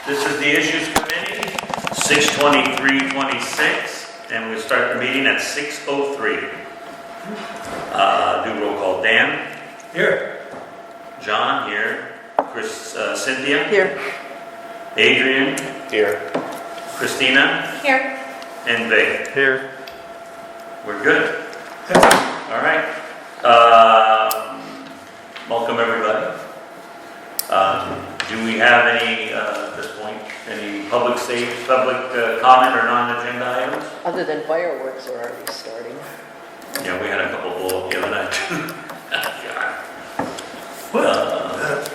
This is the Issues Committee, 6/23/26, and we'll start the meeting at 6:03. Do roll call. Dan? Here. John? Here. Cynthia? Here. Adrian? Here. Christina? Here. And Vic? Here. We're good. All right. Welcome everybody. Do we have any, at this point, any public comment or non-agenda items? Other than fireworks are already starting. Yeah, we had a couple blow up the other night. What?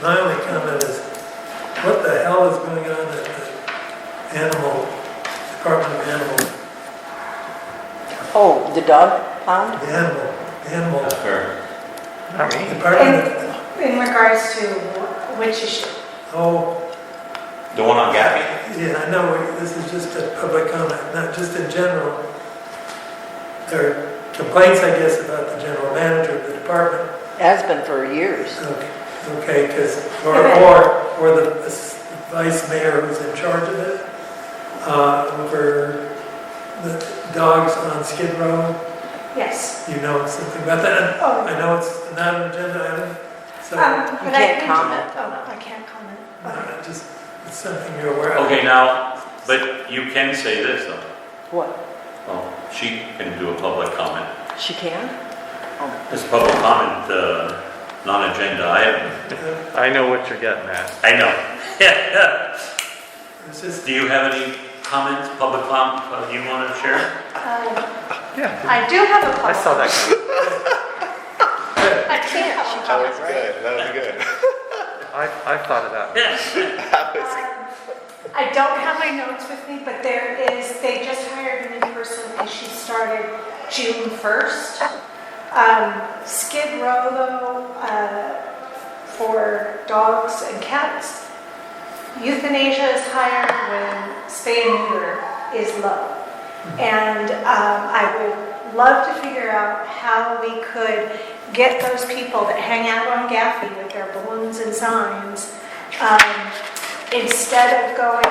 My only comment is, what the hell is going on at the Department of Animals? Oh, the dog pound? The animal. That's fair. Not me. Department of, In regards to which issue? oh, The one on Gappy? yeah, I know, this is just a public comment, not just in general. There are complaints, I guess, about the general manager of the department. Has been for years. Okay, because, or the vice mayor who's in charge of it, over the dogs on Skid Row. Yes. You know something about that? Oh. I know it's not an agenda item, so But can't comment on Oh, that. I can't comment. just, it's something you're aware of. Okay, now, but you can say this though. What? Oh, she can do a public comment. She can? Oh. It's a public comment, non-agenda item. I know what you're getting at. I know. It's just, Do you have any comments, public comment you want to share? Yeah. I do have a I saw that. I can't. That was good. That was good. I thought of that. Yes. I don't have my notes with me, but they just hired a new person and she started June 1st. Skid Row though, for dogs and cats, euthanasia is higher when spay and neuter is low. And I would love to figure out how we could get those people that hang out on Gaffey with their balloons and signs, instead of going,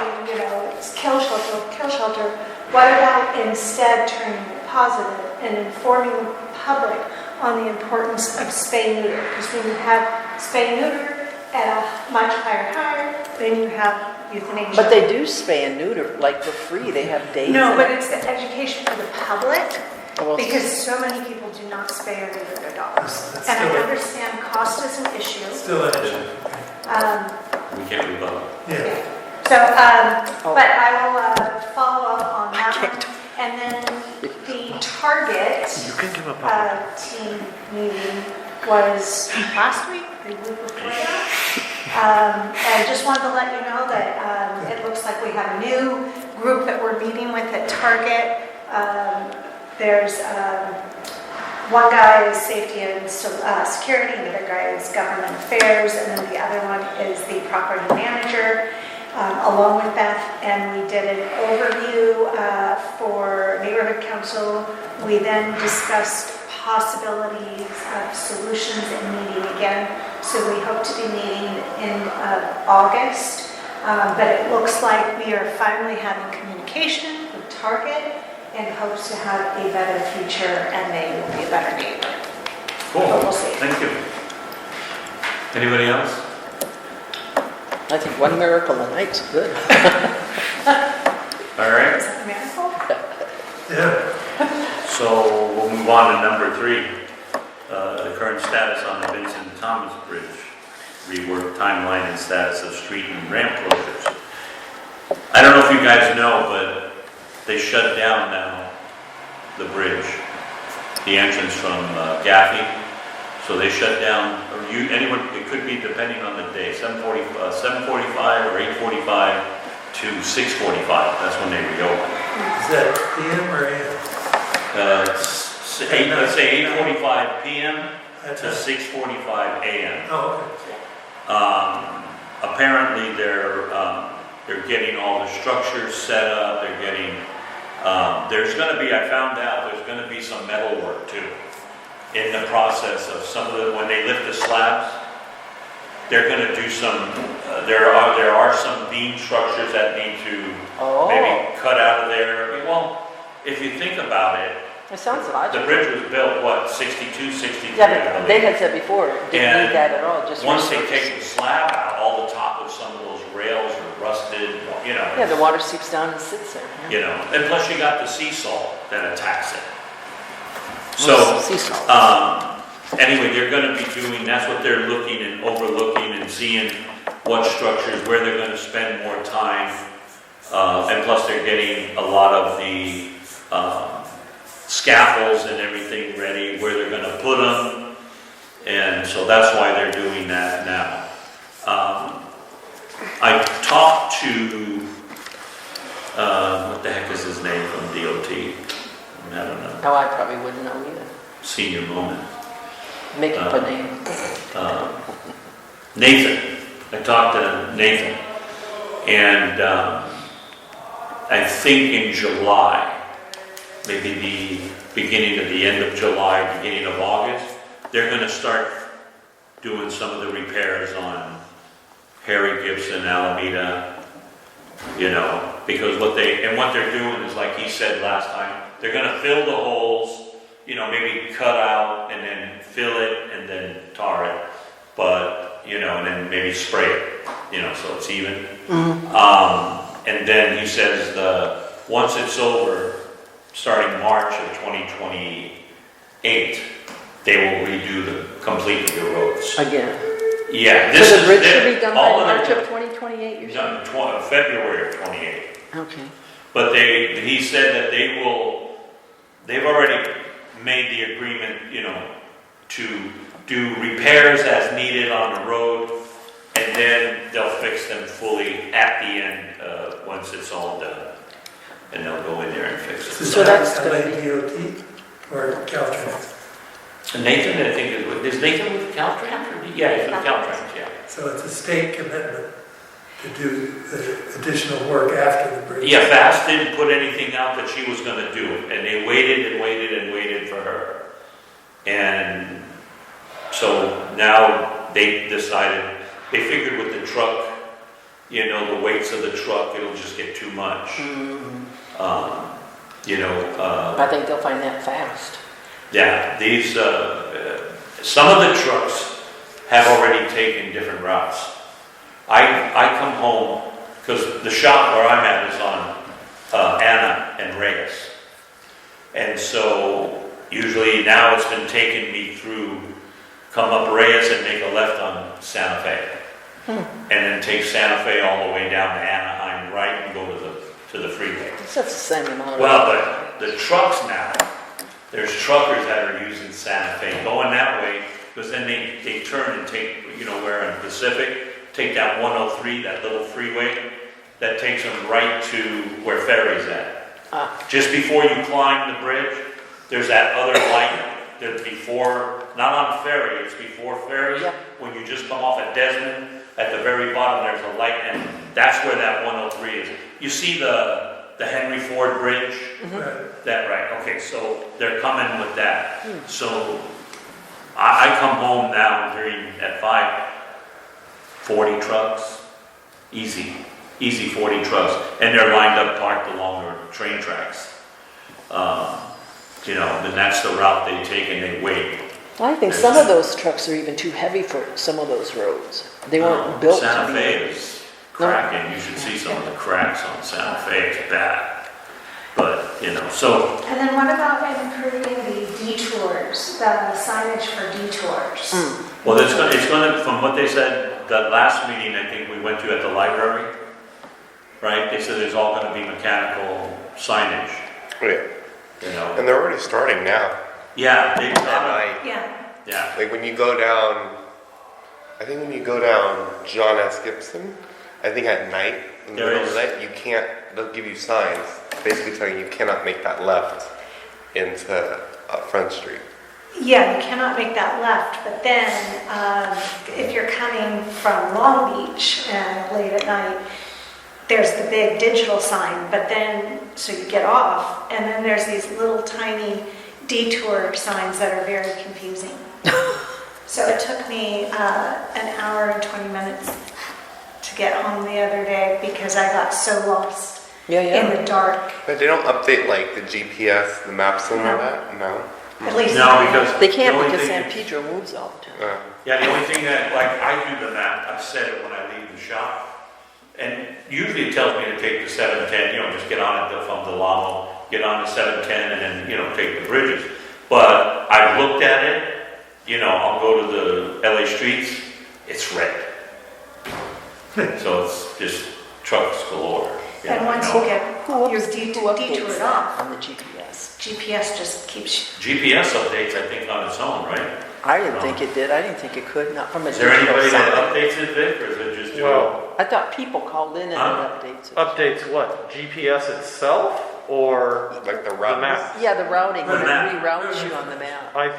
it's kill shelter, what about instead turning it positive and informing the public on the importance of spay neuter? Because when you have spay neuter at a much higher, then you have euthanasia. But they do spay and neuter, like for free. They have days. No, but it's the education for the public, Well, because so many people do not spay or neuter their dogs. That's And I still- understand cost is an issue. still an issue. We can't rebut. Yeah. So, Oh. but I will follow up on I that can't. one. And then the Target You can do a public. team meeting was last week, the week before that. And just wanted to let you know that it looks like we have a new group that we're meeting with at Target. There's one guy is safety and security, the other guy is government affairs, and then the other one is the property manager, along with Beth. And we did an overview for neighborhood council. We then discussed possibilities of solutions and meeting again. So we hope to be meeting in August. But it looks like we are finally having communication with Target in hopes to have a better future and they will be a better neighbor. Cool. But we'll see. Thank you. Anybody else? I think one miracle a night's good. All right. Is that a miracle? Yeah. So we'll move on to number 3. The current status on the Vincent Thomas Bridge. Rework timeline and status of street and ramp closures. I don't know if you guys know, but they shut down now the bridge, the entrance from Gaffey. So they shut down, or anyone, it could be depending on the day, 7:45 or 8:45 to 6:45. That's when they reopen. Is that PM or AM? Let's say 8:45 p.m. That's to it. 6:45 a.m. Oh, Apparently they're getting all the structures set up. They're getting, there's going to be, I found out, there's going to be some metal work too in the process of some of the, when they lift the slabs, they're gonna do some, there are some beam structures that need to Oh, maybe cut out of there. Well, if you think about it, it sounds the logical. bridge was built, what, 62, 63? Yeah, I but they believe. had said before, didn't And need that at all, just Once they resurface. take the slab out, all the top of some of those rails are rusted, you know. Yeah, the water seeps down and sits there. Yeah. You know, and plus you got the sea salt that attacks it. So, Sea salt. anyway, they're gonna be doing, that's what they're looking and overlooking and seeing what structures, where they're gonna spend more time. And plus they're getting a lot of the, scaffolds and everything ready, where they're gonna put them. And so that's why they're doing that now. I talked to, what the heck is his name from DOT? I don't know, Oh, I probably wouldn't know either. senior moment. Make up a name. Nathan, I talked to Nathan, and I think in July, maybe the beginning of the end of July, beginning of August, they're gonna start doing some of the repairs on Harry Gibson, Alameda, you know, because what they're doing is, like he said last time, they're gonna fill the holes, you know, maybe cut out and then fill it and then tar it, but, you know, and then maybe spray it, you know, so it's even. And then he says once it's over, starting March of 2028, they will redo completely the roads. Again. Yeah, So this the is bridge should be done by all of March their- of 2028, you're saying? No, February of 28. Okay. But he said that they've already made the agreement, you know, to do repairs as needed on the road, and then they'll fix them fully at the end, once it's all done. And they'll go in there and fix it. So that's gonna LA be- DOT or Caltrans? Nathan, I think, is Nathan with Caltrans? Yeah, he's with Caltrans, yeah. So it's a state commitment to do the additional work after the bridge. Yeah, Fast didn't put anything out that she was gonna do, and they waited and waited and waited for her. And so now they decided, they figured with the truck, you know, the weights of the truck, it'll just get too much. You know, I think they'll find that fast. yeah, these, some of the trucks have already taken different routes. I come home, because the shop where I'm at is on Anna and Reyes. And so usually now it's been taking me through, come up Reyes and make a left on Santa Fe. And then take Santa Fe all the way down to Anaheim, right, and go to the freeway. It's just the same amount of... Well, but the trucks now, there's truckers that are using Santa Fe, going that way, because then they turn and take, you know, where in Pacific, take that 103, that little freeway, that takes them right to where Ferry's at. Just before you climb the bridge, there's that other light, that's before, not on Ferry, it's before Ferry. Yep. When you just come off at Desmond, at the very bottom, there's a light, and that's where that 103 is. You see the Henry Ford Bridge? Right. That, right, okay, so they're coming with that. So I come home now during, at 40 trucks, easy 40 trucks, and they're lined up parked along the train tracks. You know, and that's the route they take and they wait. I think some of those trucks are even too heavy for some of those roads. They weren't built to Santa be... Fe is cracking, you should see some of the cracks on Santa Fe, it's bad. But, you know, so, And then what about improving the detours, the signage for detours? well, it's gonna, from what they said, the last meeting I think we went to at the library, right? They said there's all gonna be mechanical signage, Oh, yeah. you know? And they're already starting now. Yeah, they, At night. Yeah. yeah, Like when you go down, I think when you go down John S. Gibson, I think at night, in the There middle of the is. night, you can't, they'll give you signs basically telling you cannot make that left into Front Street. Yeah, you cannot make that left, but then if you're coming from Long Beach late at night, there's the big digital sign, but then, so you get off, and then there's these little tiny detour signs that are very confusing. So it took me an hour and 20 minutes to get home the other day because I got so lost Yeah, in yeah. the dark. But they don't update like the GPS, the maps and all that? No? At least No, because. They can't the only because thing San is- Pedro moves all the time. Yeah, the only thing that, like, I do the map, I set it when I leave the shop. And usually it tells me to take the 710, just get on it from Del Amo, get on the 710 and then, take the bridges. But I've looked at it, I'll go to the LA streets, it's red. So it's just trucks galore. And once you get your Who detoured updates off, that on the GPS? GPS just keeps, GPS updates, I think, on its own, right? I didn't think it did. I didn't think it could, not from a Is there digital anybody that side. updates it, Vic, or is it just you? Well, I thought people called in and Huh? it updates it. updates what? GPS itself or Like the the route? map? Yeah, the routing, when it map. reroutes you on the map. I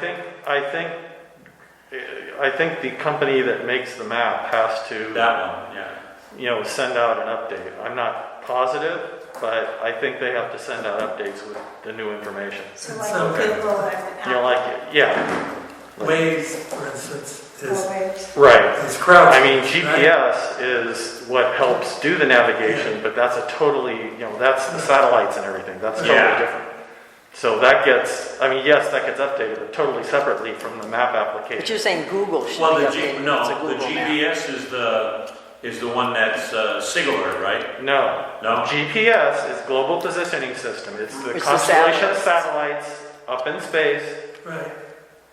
think the company that makes the map has to, That one, yeah. send out an update. I'm not positive, but I think they have to send out updates with the new information. so like Okay. Google and Yeah, Waze, for instance, is Waves. right. crouched. I mean, right? GPS is what helps do the navigation, but that's a totally, that's the satellites and everything. That's totally Yeah. different. So that gets, yes, that gets updated, but totally separately from the map But application. you're saying Google should Well, be the updated. It's a Google map. GPS is the one that's singular, right? No. No? GPS is Global Positioning System. It's the It's the constellation of satellites up in space, Right,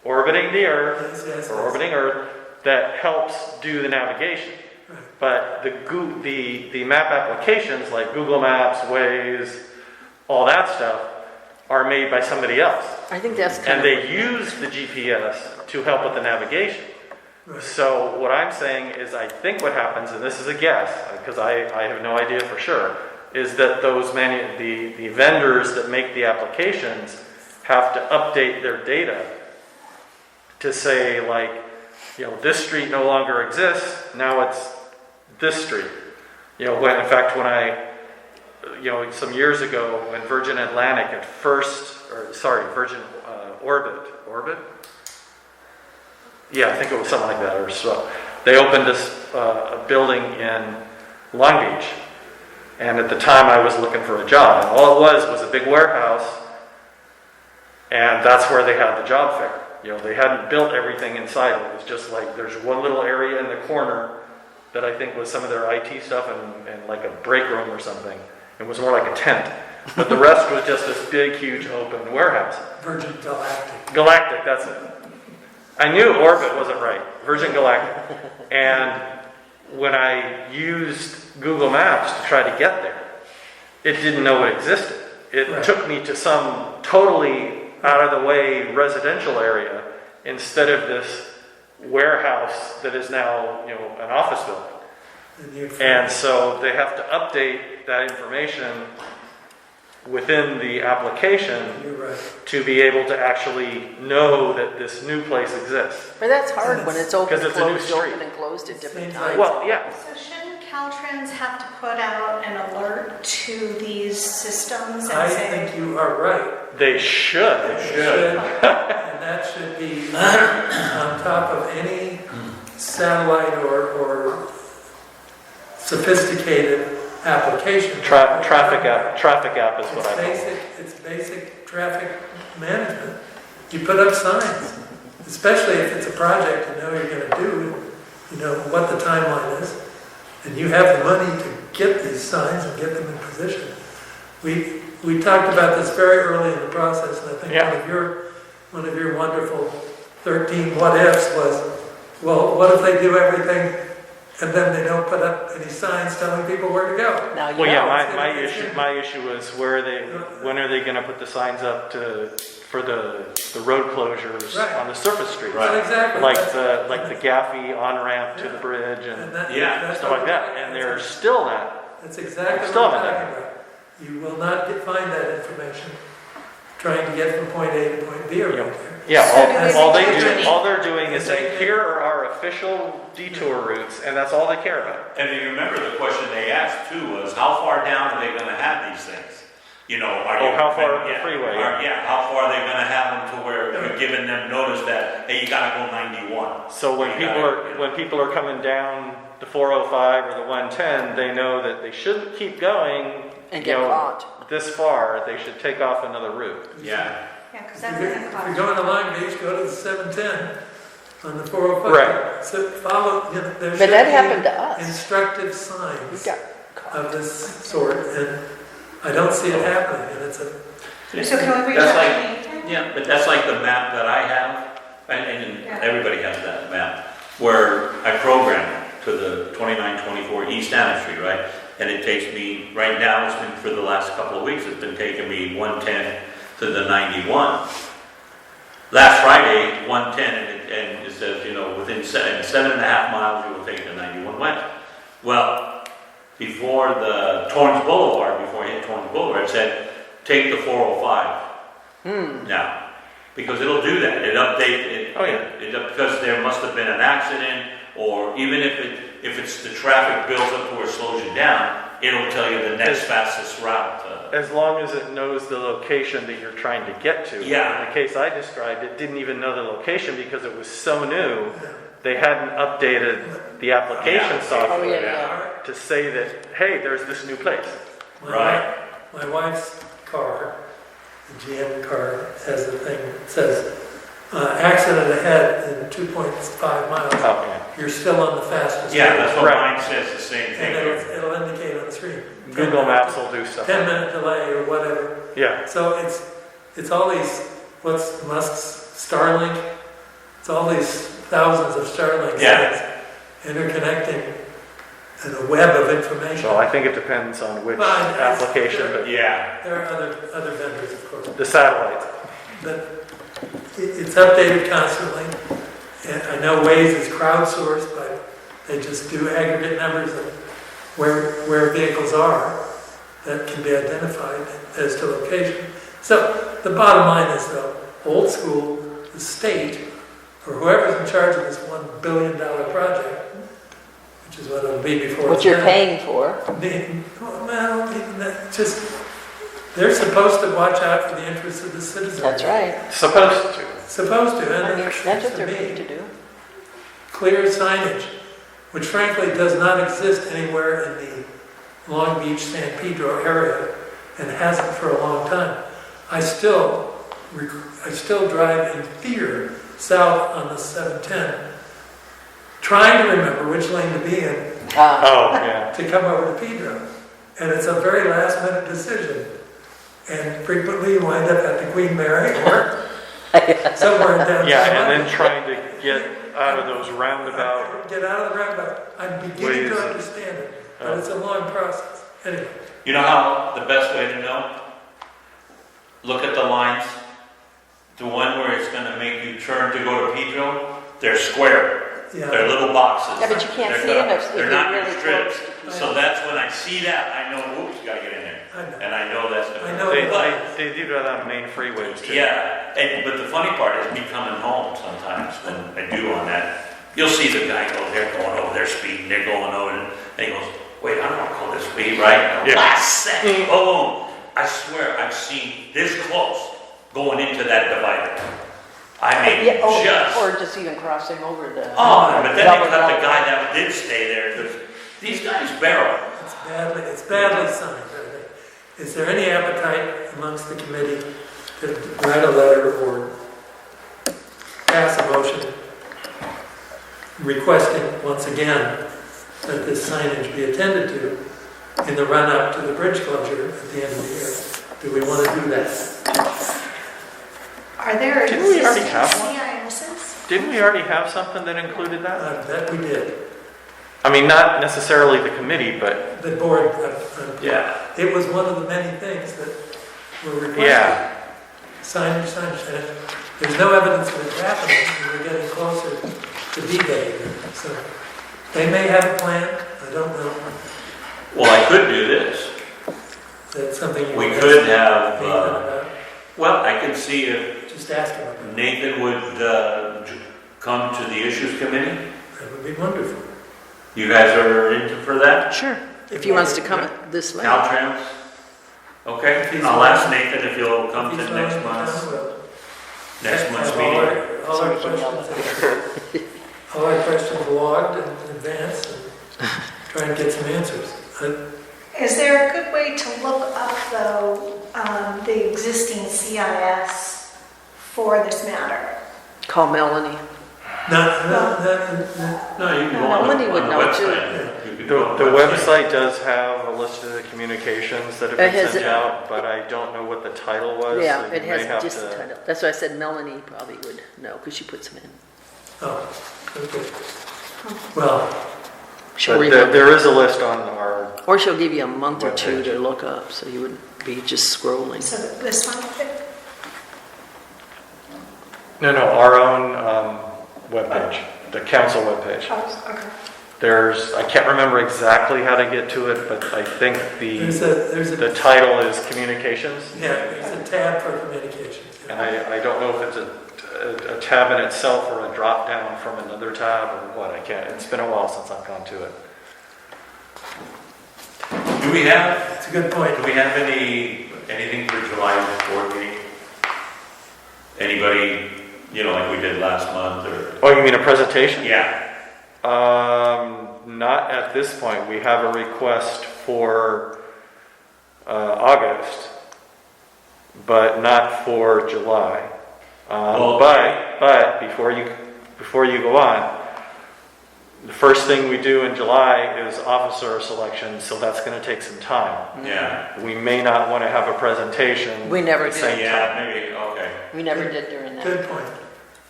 orbiting the Earth, yes. or orbiting Earth, that helps do the navigation. Right. But the map applications like Google Maps, Waze, all that stuff are made by somebody else. I think that's kind And of. they use the GPS to help with the navigation. Right. So what I'm saying is I think what happens, and this is a guess, because I have no idea for sure, is that the vendors that make the applications have to update their data to say like, this street no longer exists, now it's this street. In fact, when I, some years ago when Virgin Atlantic at first, Virgin Orbit? Yeah, I think it was something like that. Or so. They opened a building in Long Beach, and at the time I was looking for a job, and all it was a big warehouse, and that's where they had the job fair. They hadn't built everything inside. It was just like there's one little area in the corner that I think was some of their IT stuff and like a break room or something. It was more like a tent, but the rest was just this big, huge open warehouse. Virgin Galactic. Galactic, that's it. I knew Orbit wasn't right. Virgin Galactic. And when I used Google Maps to try to get there, it didn't know it existed. It Right. took me to some totally out of the way residential area instead of this warehouse that is now, an office building. And so they have to update that information within the application You're right. to be able to actually know that this new place exists. But that's hard when it's open, 'Cause it's a new closed, street. open and closed at different Seems times. Well, yeah, So shouldn't Caltrans have to put out an alert to these systems I and say, think you are right. they should. Should, and that should be on top of any satellite or sophisticated application. Traffic app is what I call it. It's basic traffic management. You put up signs, especially if it's a project you know you're gonna do, you know what the timeline is, and you have the money to get these signs and get them in position. We talked about this very early in the process, and I think Yeah. one of your wonderful 13 what ifs was, well, what if they do everything and then they don't put up any signs telling people where to go? Now, you Well, yeah, know, my issue is when are they going to put the signs up for the road closures Right. on the surface streets? Well, exactly. Like the Gaffey on-ramp to the bridge and Yeah, stuff like that. And they're still not. That's exactly Still what I'm haven't talking about. You will not find that information trying to get from point A to point B or right there. Yeah, So do they all think all they're doing is saying, here are our official detour routes, and that's all they care about. And you remember the question they asked too was, how far down are they gonna have these things? you know, are you? Oh, how far up the yeah, freeway, Yeah, how far are they gonna have them to where you're giving them notice that, hey, you gotta go 91? So when people are coming down the 405 or the 110, they know that they shouldn't keep going, And get caught. this far. They should take off another route. Yeah. Yeah, because If that's you're gonna if cost. you're going to Long Beach, go to the 710 on the 405. Right. So follow, you know, there But should that be happened to us. instructive We signs got caught. of this sort, and I don't see it happening, and it's a, So can we reach That's out like- to Nathan? Yeah, but that's like the map that I have, and Yeah. everybody has that map, where I program to the 2924 East Anna Street, right? And it takes me, right now, it's been for the last couple of weeks, it's been taking me 110 to the 91. Last Friday, 110, and it says, you know, within 7.5 miles, you will take the 91 west. Well, before the Torrance Boulevard, before I hit Torrance Boulevard, it said, take the 405 now. Because it'll do that, it updates it. Oh, yeah. Because there must have been an accident, or even if it's the traffic builds up to where it slows you down, it'll tell you the next fastest route. As long as it knows the location that you're trying to get to. Yeah. In the case I described, it didn't even know the location because it was so new. They hadn't updated the application Yeah. Oh, software yeah. to say that, hey, there's this new place. Right. My wife's car, the GM car, has a thing that says, accident ahead in 2.5 miles. Okay. You're still on the fastest. Yeah, route. that's what Right. mine says, the same And thing. it'll indicate on the screen. Google Maps will do stuff. 10-minute delay or whatever. Yeah. So it's all these, what's Musk's Starlink? It's all these thousands of Starlink Yeah. things interconnecting in a web of information. So I think it depends on which Well, application, but Yeah, There are other vendors, of course. the satellites. But it's updated constantly. And I know Waze is crowdsourced, but they just do aggregate numbers of where vehicles are that can be identified as to location. So the bottom line is, though, old school, the state, or whoever's in charge of this $1 billion project, which is what it'll be before What it's you're done. paying for. Well, even that, just, they're supposed to watch out for the interests of the citizens. That's right. Supposed to. Supposed to, I and mean, it that's what seems they're to paid me, to do. clear signage, which frankly does not exist anywhere in the Long Beach, San Pedro area, and hasn't for a long time. I still drive in fear south on the 710, trying to remember which lane to be in Oh, yeah. to come over to Pedro. And it's a very last minute decision. And frequently you wind up at the Queen Mary or somewhere in downtown. Yeah, and then trying to get out of those roundabout. Get out of the roundabout. I'm beginning to Ways. understand it, but it's a long process. Anyway, you know how, the best way to know? Look at the lines. The one where it's gonna make you turn to go to Pedro, they're square. They're yeah, little boxes. Yeah, but you can't They're see not- them if They're you're not really restricted. close. So that's when I see that, I know, whoops, gotta get in there. I know. And I know that's. I know. They do that on main freeways too. Yeah, but the funny part is me coming home sometimes when I do on that, you'll see the guy go, they're going over, they're speeding, they're going over, and he goes, wait, I don't want to call this speed, right? Yeah. Last second, boom! I swear, I've seen this close going into that divider. I mean, Yeah, just, or just even crossing over the. oh, but then they double cut the yellow. guy that did stay there, 'cause these guys barrel. it's badly signed, I think. Is there any appetite amongst the committee to write a letter or pass a motion requesting, once again, that this signage be attended to in the run-up to the bridge closure at the end of the year? Do we want to do that? Are there Didn't we already existing have one? CISs? Didn't we already have something that included that? I bet we did. I mean, not necessarily the committee, but The board, Yeah. it was one of the many things that were requested. yeah. Signage, and there's no evidence of it happening, and we're getting closer to D-Day. So they may have a plan, I don't know. Well, I could do this. That's something you We can could ask have, Nathan about. well, I could see if Just ask him about it. Nathan would come to the issues committee. That would be wonderful. You guys are into for that? Sure, if he wants to come this way. Caltrans? Okay, If he's I'll willing- ask Nathan if he'll come If to he's next willing to month's, come, we'll next month's have meeting. all our So we can questions, all our questions logged in advance and try and get some answers. Is there a good way to look up, though, the existing CIS for this matter? Call Melanie. No, No, you can go on Melanie the would know, too. website. You can The, go on the website does have a list of the communications that have It been has sent it. out, but I don't know what the title was. Yeah, so it you may has have just the to- title. That's why I said Melanie probably would know, because she puts them in. Oh, okay. Well, She'll But there, remember. there is a list on our, Or she'll give you a month or two Webpage. to look up, so you wouldn't be just scrolling. So this one? no, our own webpage, the council webpage. Oh, okay. There's, I can't remember exactly how to get to it, but I think there's the a, title is communications. yeah, there's a tab for communications. And I don't know if it's a tab in itself or a drop down from another tab or what, I can't, it's been a while since I've gone to it. Do we have, It's a good point. do we have anything for July's board meeting? Anybody, like we did last month or? Oh, you mean a presentation? Yeah, Not at this point. We have a request for August, but not for July. Well, But before you go on, the first thing we do in July is officer selection, so that's going to take some time. yeah, We may not want to have a presentation. We never at the did. same time. yeah, maybe, okay, We never did during that. Good point.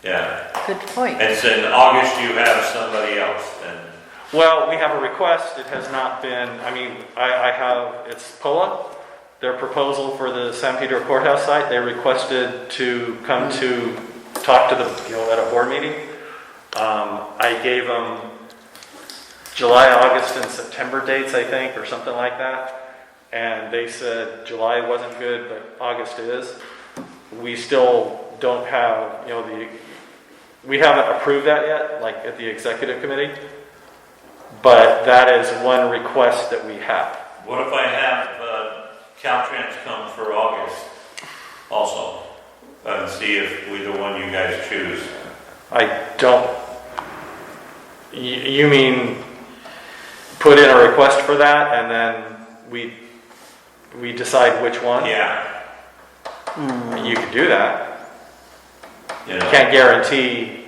yeah. Good point. And so in August, you have somebody else then? Well, we have a request. It has not been, I have, it's POA, their proposal for the San Pedro Courthouse site. They requested to come to talk to at a board meeting. I gave them July, August, and September dates, I think, or something like that. And they said July wasn't good, but August is. We still don't have, we haven't approved that yet, like at the executive committee. But that is one request that we have. What if I have Caltrans come for August also? And see if either one you guys choose. I don't, you mean put in a request for that and then we decide which one? Yeah. You could do that. Can't guarantee,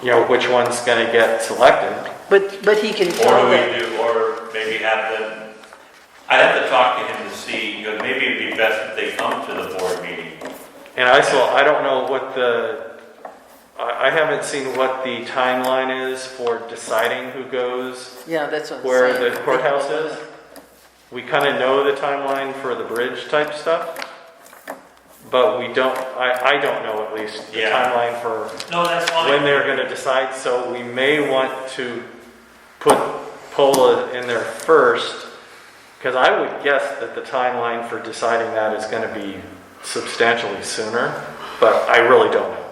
which one's going to get selected. But he can Or tell do that. we do, or maybe have them, I'd have to talk to him to see, because maybe it'd be best if they come to the board meeting. And I don't know what I haven't seen what the timeline is for deciding who goes Yeah, that's what I'm where saying. the courthouse is. We kind of know the timeline for the bridge type stuff, but we don't, I don't know at least the Yeah. timeline for No, that's fine. when they're going to decide. So we may want to put POLA in there first, because I would guess that the timeline for deciding that is going to be substantially sooner, but I really don't know.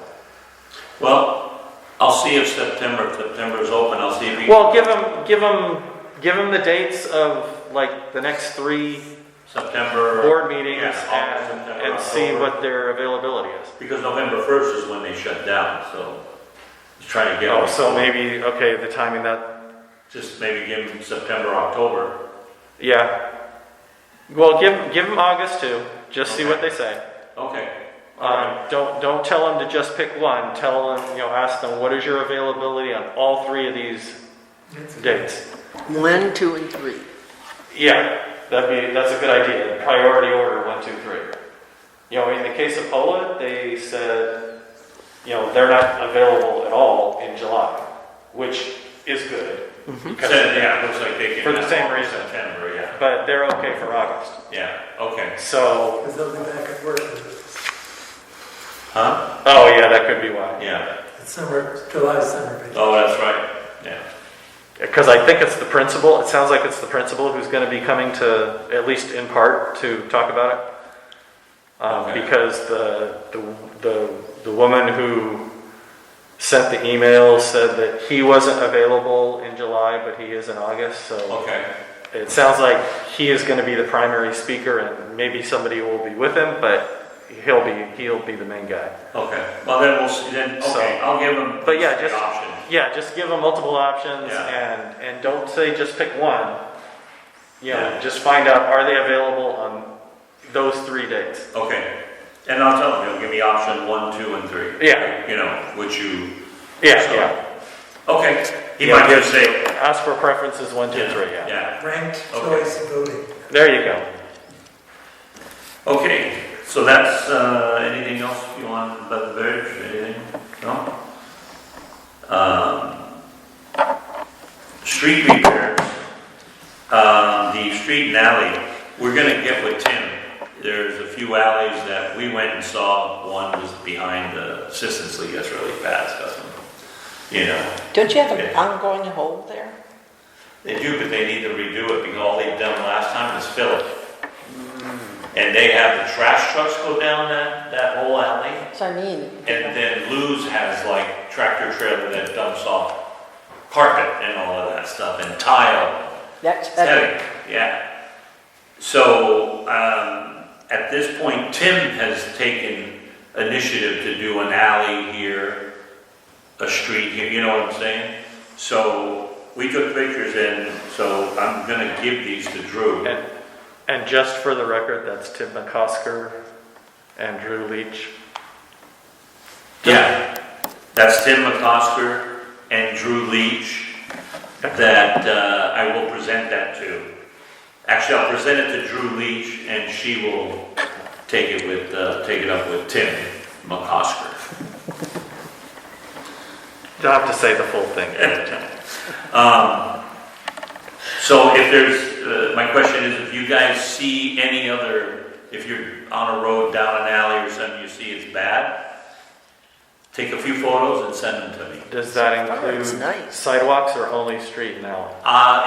Well, I'll see if September's open, I'll see if we. Well, give them the dates of like the next 3 September. board meetings Yeah, August, September, and see October. what their availability is. Because November 1st is when they shut down, so just trying to get. Oh, so maybe, okay, the timing that, Just maybe give them September, October. yeah. Well, give them August too, just see what they say. Okay. All right. Don't tell them to just pick one, tell them, ask them, what is your availability on all 3 of these dates? 1, 2, and 3. Yeah, that's a good idea. Priority order 1, 2, 3. In the case of Poland, they said, they're not available at all in July, which is good. Because, Yeah, it looks like they can. For the have same all reason. September, yeah. but they're okay for August. Yeah, okay. So, Because they'll be back at work. Huh? oh yeah, that could be why. Yeah. It's July's summer vacation. Oh, that's right. Yeah. Because I think it's the principal. It sounds like it's the principal who's going to be coming to, at least in part, to talk about it. Okay. Because the woman who sent the email said that he wasn't available in July, but he is in August. So Okay. it sounds like he is going to be the primary speaker, and maybe somebody will be with him, but he'll be the main guy. Okay, well then we'll see, then, So- okay, I'll give them But yeah, the options. just give them multiple options, Yeah. and don't say just pick one. Yeah. Just find out, are they available on those 3 dates? Okay, and I'll tell them, give me option 1, 2, and 3. Yeah. You know, which you, Yeah, So- yeah. okay, he Yeah, might just say, Ask for preferences 1, 2, 3, yeah. yeah. Ranked Okay. choice voting. There you go. Okay, so that's, anything else you want about the village, anything? No? Street repairs, the street and alley, we're gonna get with Tim. There's a few alleys that we went and saw, one was behind the assistance league, that's really bad stuff. You know, Don't you have an Yeah. ongoing hole there? they do, but they need to redo it because all they've done last time was fill it. And they have the trash trucks go down that whole alley. So I mean, And then Lou's has like tractor trailer that dumps off carpet and all of that stuff and tile. that's It's better. heavy, yeah. So, at this point, Tim has taken initiative to do an alley here, a street here, you know what I'm saying? So, we took pictures and so I'm gonna give these to Drew. And just for the record, that's Tim McCosker and Drew Leach. Yeah, that's Tim McCosker and Drew Leach that I will present that to. Actually, I'll present it to Drew Leach and she will take it up with Tim McCosker. You'll have to say the full thing. So if there's, my question is, if you guys see any other, if you're on a road, down an alley or something, you see it's bad, take a few photos and send them to me. Does that Oh, it's include nice. sidewalks or only street and alley?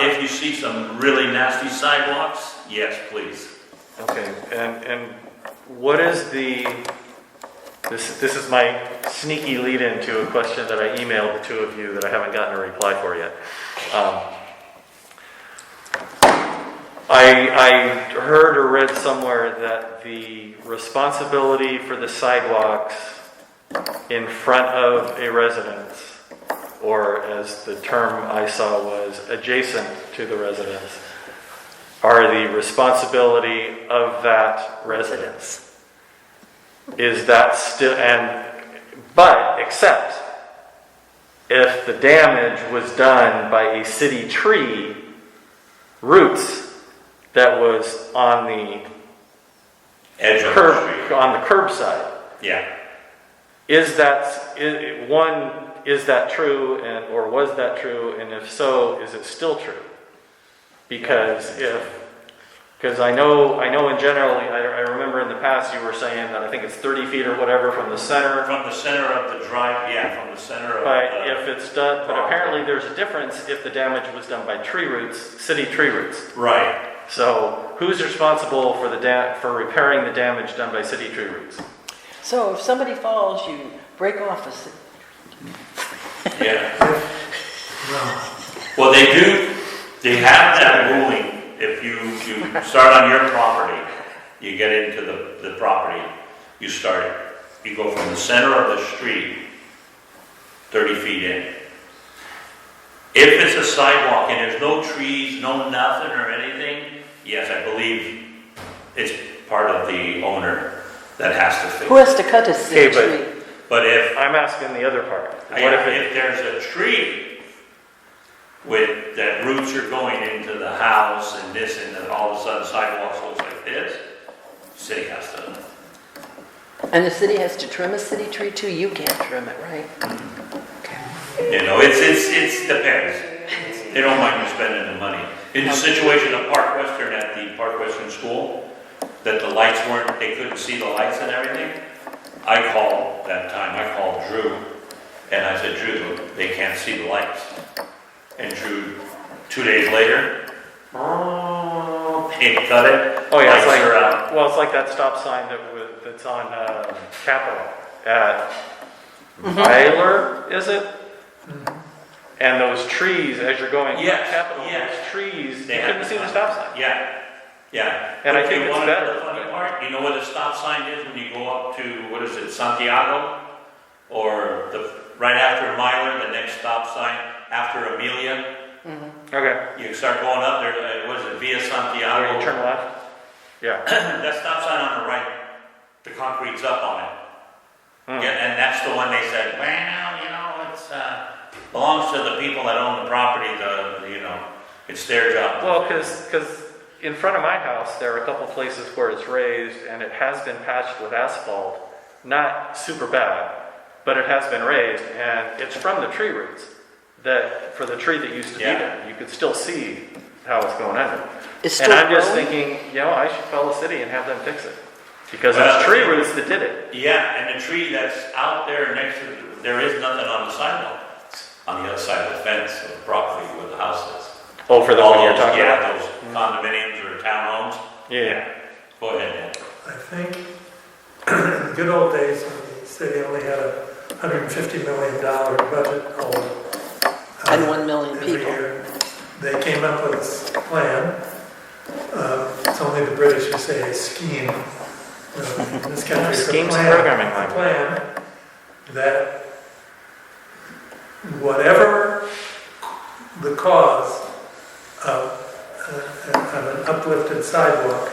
If you see some really nasty sidewalks, yes, please. Okay, and what is this is my sneaky lead into a question that I emailed the two of you that I haven't gotten a reply for yet. I heard or read somewhere that the responsibility for the sidewalks in front of a residence, or as the term I saw was adjacent to the residence, are the responsibility of that residence. Is that still, but except if the damage was done by a city tree, roots, that was on the Edge of the curb, street. on the curbside. Yeah. Is that true, or was that true, and if so, is it still true? Because I know in general, I remember in the past you were saying that I think it's 30 feet or whatever from the center. From the center of the drive, yeah, from the center of But the... if it's done, but apparently there's a difference if the damage was done by tree roots, city tree roots. Right. So who's responsible for for repairing the damage done by city tree roots? So if somebody falls, you break off a, Yeah. No. Well, they have that ruling, if you start on your property, you get into the property, you go from the center of the street, 30 feet in. If it's a sidewalk and there's no trees, no nothing or anything, yes, I believe it's part of the owner that has to fix who it. has to cut a Okay, but- tree? But if I'm asking the other part. What if there's a tree with that roots are going into the house and this and then all of a sudden sidewalks looks like this, city has to. And the city has to trim a city tree too? You can't trim it, right? You know, it's depends. They don't mind you spending the money. In the situation of Park Western at the Park Western School, that the lights they couldn't see the lights and everything, I called Drew, and I said, Drew, they can't see the lights. And Drew, 2 days later, he cut it. Oh yeah, lights are out. it's like that stop sign that's on Capitol at Weiler, is it? And those trees, as you're going Yes, Capitol, yes. those trees, They you have couldn't to see the cut. stop sign. Yeah, Yeah. And I But think you it's want better. The funny part, you know where the stop sign is when you go up to, what is it, Santiago? Or right after Myler, the next stop sign after Amelia? Okay. You start going up there, what is it, Via Where Santiago? you turn left? Yeah. That stop sign on the right, the concrete's up on it. Mm. Yeah, and that's the one they said, well, you know, it's, belongs to the people that own the property, it's their job. Well, because in front of my house, there are a couple places where it's raised, and it has been patched with asphalt. Not super bad, but it has been raised, and it's from the tree roots. That for the tree that used to be Yeah. there, you could still see how it's going under. It's And still I'm just growing? thinking, I should call the city and have them fix it. Because Well, it's tree roots that did it. Yeah, and the tree that's out there next to, there is nothing on the sidewalk, on the other side of the fence of the property where the house is. Oh, for the one you're All those- talking about? Yeah, those condominiums or townhomes. Yeah. Go ahead, Dan. I think in the good old days when the city only had a $150 million budget And 1 million every people. year, they came up with this plan. It's only the British who say a scheme. In this country, it's a Scheme's plan, programming a language. plan that whatever the cause of an uplifted sidewalk,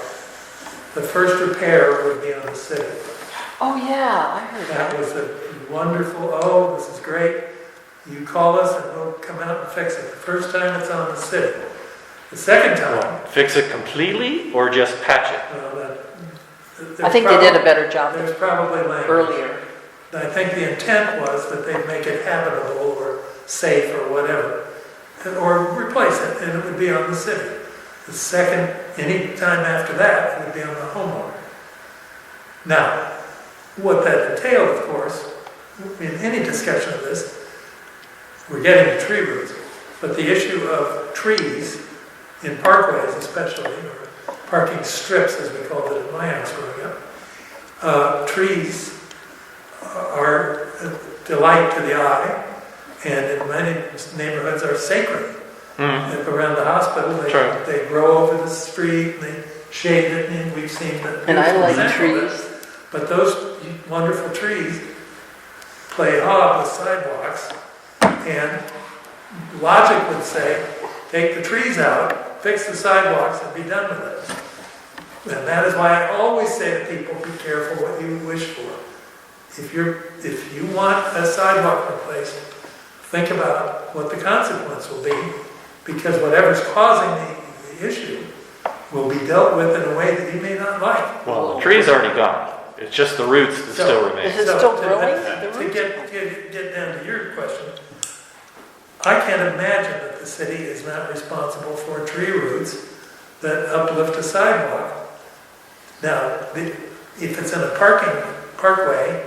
the first repair would be on the city. Oh, yeah, I heard That that. was a wonderful, oh, this is great. You call us and we'll come out and fix it. The first time it's on the city. The second time, Fix it completely or just patch it? I think they did a better job There's probably language. earlier. I think the intent was that they'd make it habitable or safe or whatever, or replace it, and it would be on the city. The second, any time after that, it would be on the homeowner. Now, what that entailed, of course, in any discussion of this, we're getting to tree roots, but the issue of trees in parkways especially, or parking strips as we called it in my house growing up, trees are a delight to the eye, and in many neighborhoods are sacred. If around the hospital, True. they grow over the street, and they shade it, and we've seen that. And I beautiful like example of it. trees. But those wonderful trees play hob with sidewalks, and logic would say, take the trees out, fix the sidewalks, and be done with it. And that is why I always say to people, be careful what you wish for. If you want a sidewalk replaced, think about what the consequence will be, because whatever's causing the issue will be dealt with in a way that you may not like. Well, the tree's already gone. It's just the roots that still remain. Is it So, still to- growing, To the roots? get down to your question, I can't imagine that the city is not responsible for tree roots that uplift a sidewalk. Now, if it's in a parkway,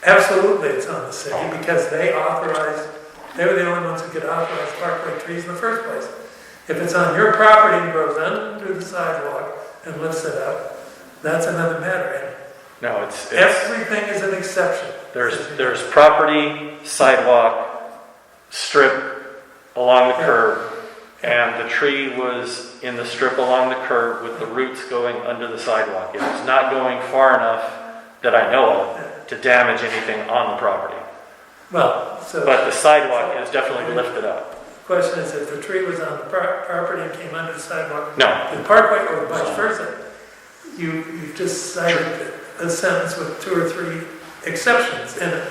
absolutely it's on the city, because they were the only ones who could authorize parkway trees in the first place. If it's on your property and grows under the sidewalk and lifts it up, that's another matter. No, it's And everything is an exception. there's property, sidewalk, strip along the curb, and the tree was in the strip along the curb with the roots going under the sidewalk. It was not going far enough that I know of to damage anything on the property. Well, so. But the sidewalk is definitely lifted up. Question is, if the tree was on the property and came under the sidewalk, No, the parkway, or vice versa, you've just cited a sentence with 2 or 3 exceptions in it,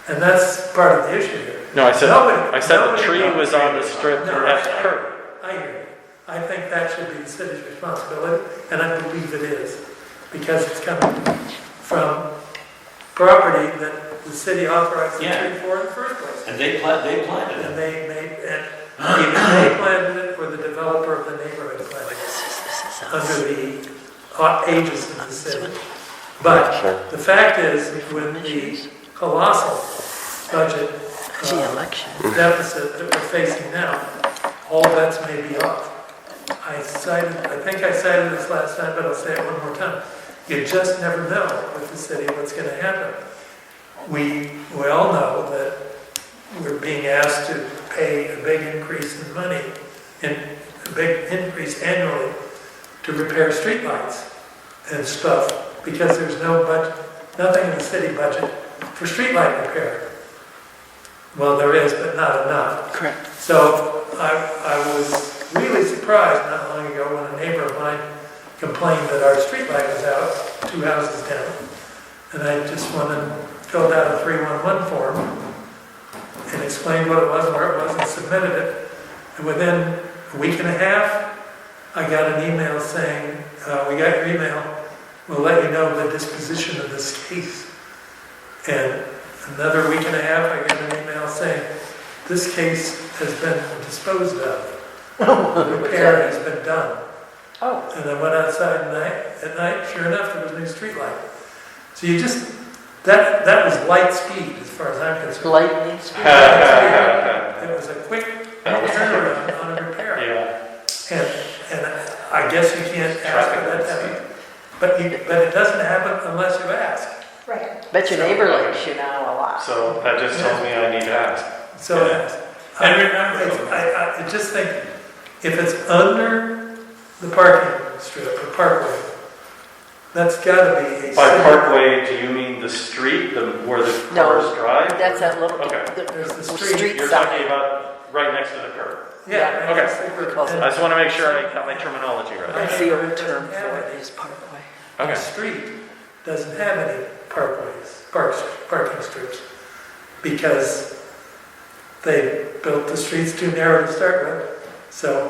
and that's part of the issue here. no, I said the Nobody- tree was on the strip No, at the curb. I hear you. I think that should be the city's responsibility, and I believe it is, because it's coming from property that the city authorized the Yeah. tree for in the first place. And they planted it. And either they planted it or the developer of the neighborhood planted it under the aegis of the city. But the fact is, with the colossal budget Gee, election. deficit that we're facing now, all bets may be off. I think I cited this last time, but I'll say it one more time. You just never know with the city what's going to happen. We all know that we're being asked to pay a big increase in money, and a big increase annually to repair streetlights and stuff, because there's no budget, nothing in the city budget for streetlight repair. Well, there is, but not enough. Correct. So I was really surprised not long ago when a neighbor of mine complained that our streetlight was out 2 houses down. And I just went and filled out a 311 form and explained what it was, where it was, and submitted it. And within a week and a half, I got an email saying, we got your email, we'll let you know the disposition of this case. And another week and a half, I got an email saying, this case has been disposed of. The repair has been done. Oh, And I went outside at night, sure enough, there was a new street light. So you just, that was light speed as far as I'm concerned. lightning speed. It was a quick turnaround on a repair. Yeah. And I guess you can't ask for that to happen. But it doesn't happen unless you ask. Right. Bet your neighbor likes you now a lot. So that just tells me I need to ask. So Yeah. ask. And remember- I just think if it's under the parking strip or parkway, that's gotta be a By city. parkway, do you mean the street, where the No, cars drive? That's that little, Okay. There's the the street. street You're side. talking about right next to the curb. Yeah. Okay. And I just want to make sure I got my terminology right. That's the old term for it, is parkway. The Okay. street doesn't have any parking strips, because they built the streets too narrow to start with. So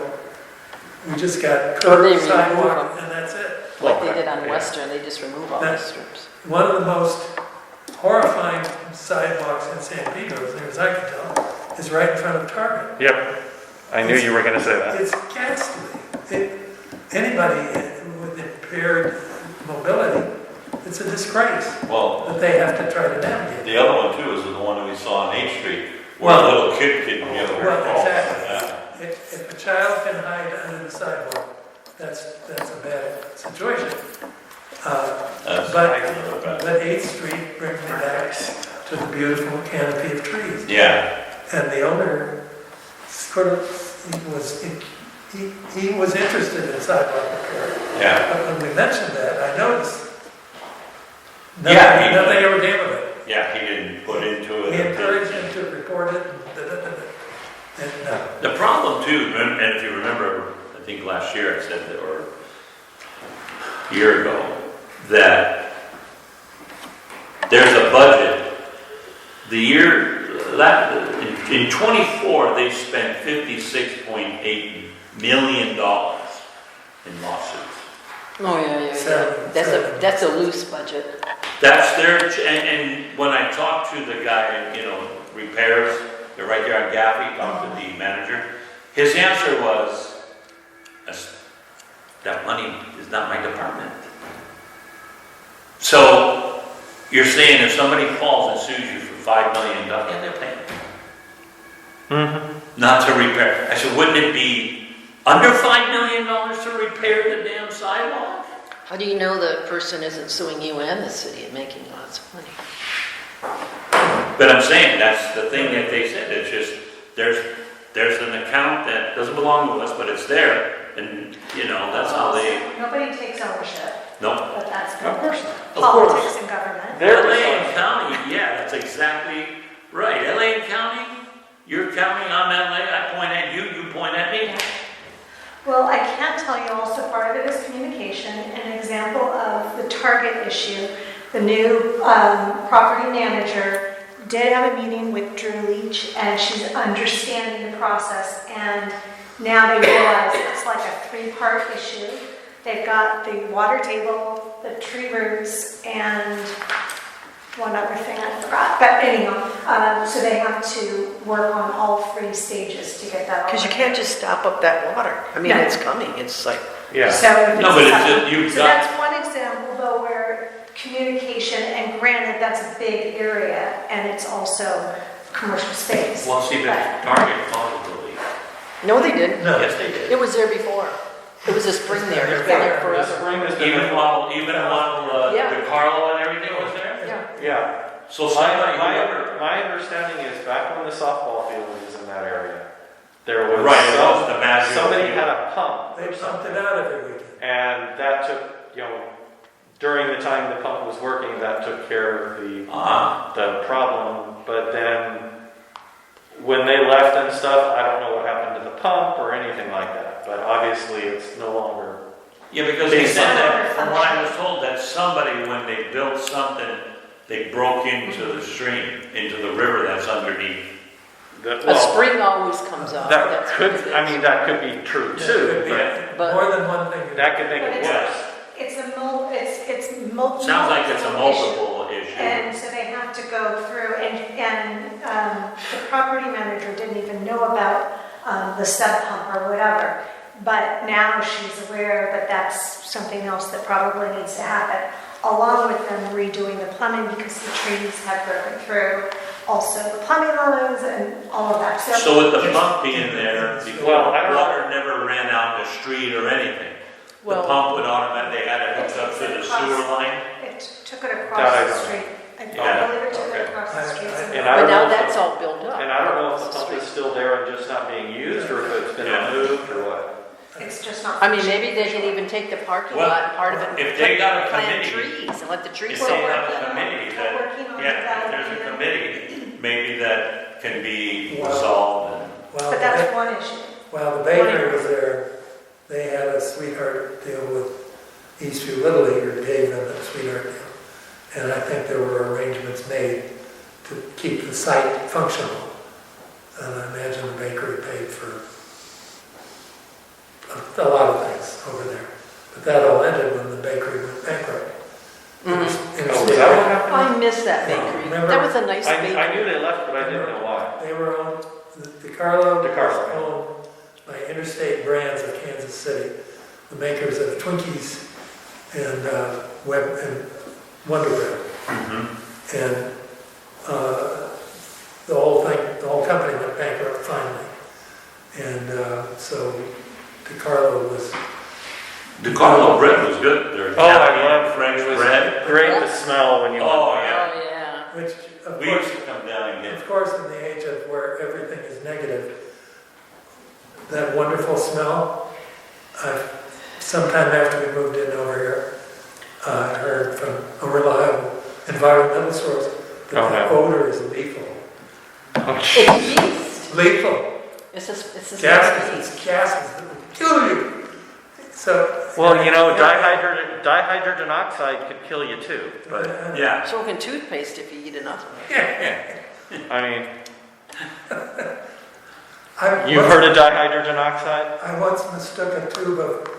we just got Or they curb, remove sidewalk, them. and that's it. Like they did Okay, on yeah. Western, they just remove all the That's- strips. One of the most horrifying sidewalks in San Pedro, as near as I can tell, is right in front of Target. Yep. I knew you were going to say that. It's ghastly. Anybody with impaired mobility, it's a disgrace Well, that they have to try to navigate. the other one too is the one that we saw on 8th Street, where a little kid could get over. Well, exactly. If a child can hide under the sidewalk, that's a bad situation. But 8th Street brings me back to the beautiful canopy of trees. Yeah, And the owner sort of, he was interested in sidewalk repair. yeah, But when we mentioned that, I noticed Yeah, nothing ever came of it. yeah, he didn't put into it. We encouraged him to report it, and no. The problem too, and if you remember, I think last year I said that, or a year ago, that there's a budget. The year, in 24, they spent $56.8 million in lawsuits. Oh, yeah. Seven. That's a loose budget. That's their, and when I talked to the guy, repairs, they're right there on Gaffey, talked to the manager, his answer was, that money is not my department. So, you're saying if somebody falls and sues you for $5 million, yeah, they're paying. Mm-hmm. Not to repair. I said, wouldn't it be under $5 million to repair the damn sidewalk? How do you know the person isn't suing you and the city and making lots of money? But I'm saying, that's the thing that they said, it's just, there's an account that doesn't belong to us, but it's there, and, that's how they, Nobody takes ownership, no. but that's Of course not. politics and government. They're LA and responsible. County, yeah, that's exactly right. LA and County, you're counting on LA, I point at you, you point at me. Well, I can tell you also part of it is communication. An example of the Target issue, the new property manager did have a meeting with Drew Leach, and she's understanding the process, and now they realize it's like a three-part issue. They've got the water table, the tree roots, and one other thing I forgot. But anyhow, so they have to work on all three stages to get that all. Because you can't just stop up that water. I mean, No. it's coming. It's like, Yeah. So if No, but it's, you've so got, that's one example though where communication, and granted, that's a big area, and it's also commercial space. well, see, but But- Target followed the lead. no, they didn't. No. Yes, they did. It was there before. It was a spring there. It's been there The forever. spring has been Even there. while, Yeah. DeCarlo and everything was there? Yeah. Yeah. So somebody, My whoever, my understanding is back when the softball field was in that area, there was right, it was the massive. somebody had a pump. They pumped it out every weekend. And that took, during the time the pump was working, that took care of the problem. But then when they left and stuff, I don't know what happened to the pump or anything like that. But obviously it's no longer. Yeah, because they said that, from what I was told, that somebody, when they built something, they broke into the stream, into the river that's underneath. A spring always comes up. That That's could, what it is. I mean, that could be true too, but More than one thing. that could make it worse. It's it's multiple. Sounds like it's a issue. multiple issue. And so they have to go through, and the property manager didn't even know about the sub pump or whatever. But now she's aware that that's something else that probably needs to happen, along with them redoing the plumbing because the trees have broken through, also the plumbing lines and all of that. So with the pump being there, before, Well, I don't know. water never ran out the street or anything. The Well- pump would automatically, they had it hooked up to the sewer line. It took it That I across the don't street. I Yeah, believe it took okay. it across the street. And I But don't now know if that's the- all built up. And I don't know if the pump is still there and just not being used, or if it's been Yeah. removed, or what. It's just not. I mean, maybe they can even take the parking Well, lot and part of it. if they got a plant committee- trees and let the trees If grow. they have working a on- committee we're working on that, yeah, if there's a developing- committee, maybe that can be Wow. resolved. and- While But the that's ba- one issue. while the bakery was there, they had a sweetheart deal with Eastview Little League, or gave them a sweetheart deal. And I think there were arrangements made to keep the site functional. And I imagine the bakery paid for a lot of things over there. But that all ended when the bakery went bankrupt. Mhm. Oh, is that what happened? I miss that bakery. Remember- That was a nice I bakery. knew they left, but I didn't know why. They were owned, the Carlo was DeCarlo. owned by Interstate Brands of Kansas City, the makers of Twinkies and Web and Wonder Bread. And the whole company went bankrupt finally. And so DeCarlo was, DeCarlo bread was good. Their Oh, I Italian, love French it was bread. great to smell when you went Oh, by. yeah. Oh, yeah. which of We used course, to come down and get, of course, in the age of where everything is negative, that wonderful smell, sometime after we moved in over here, I heard from a reliable environmental source that Oh, the no. odor is lethal. Oh, It's jeez. yeast. Lethal. It's just Gases, yeast. it's gases that will kill you. So. Well, dihydrogen oxide could kill you too, but, yeah. So can toothpaste if you eat enough. I mean, I you've once- heard of dihydrogen oxide? I once mistook a tube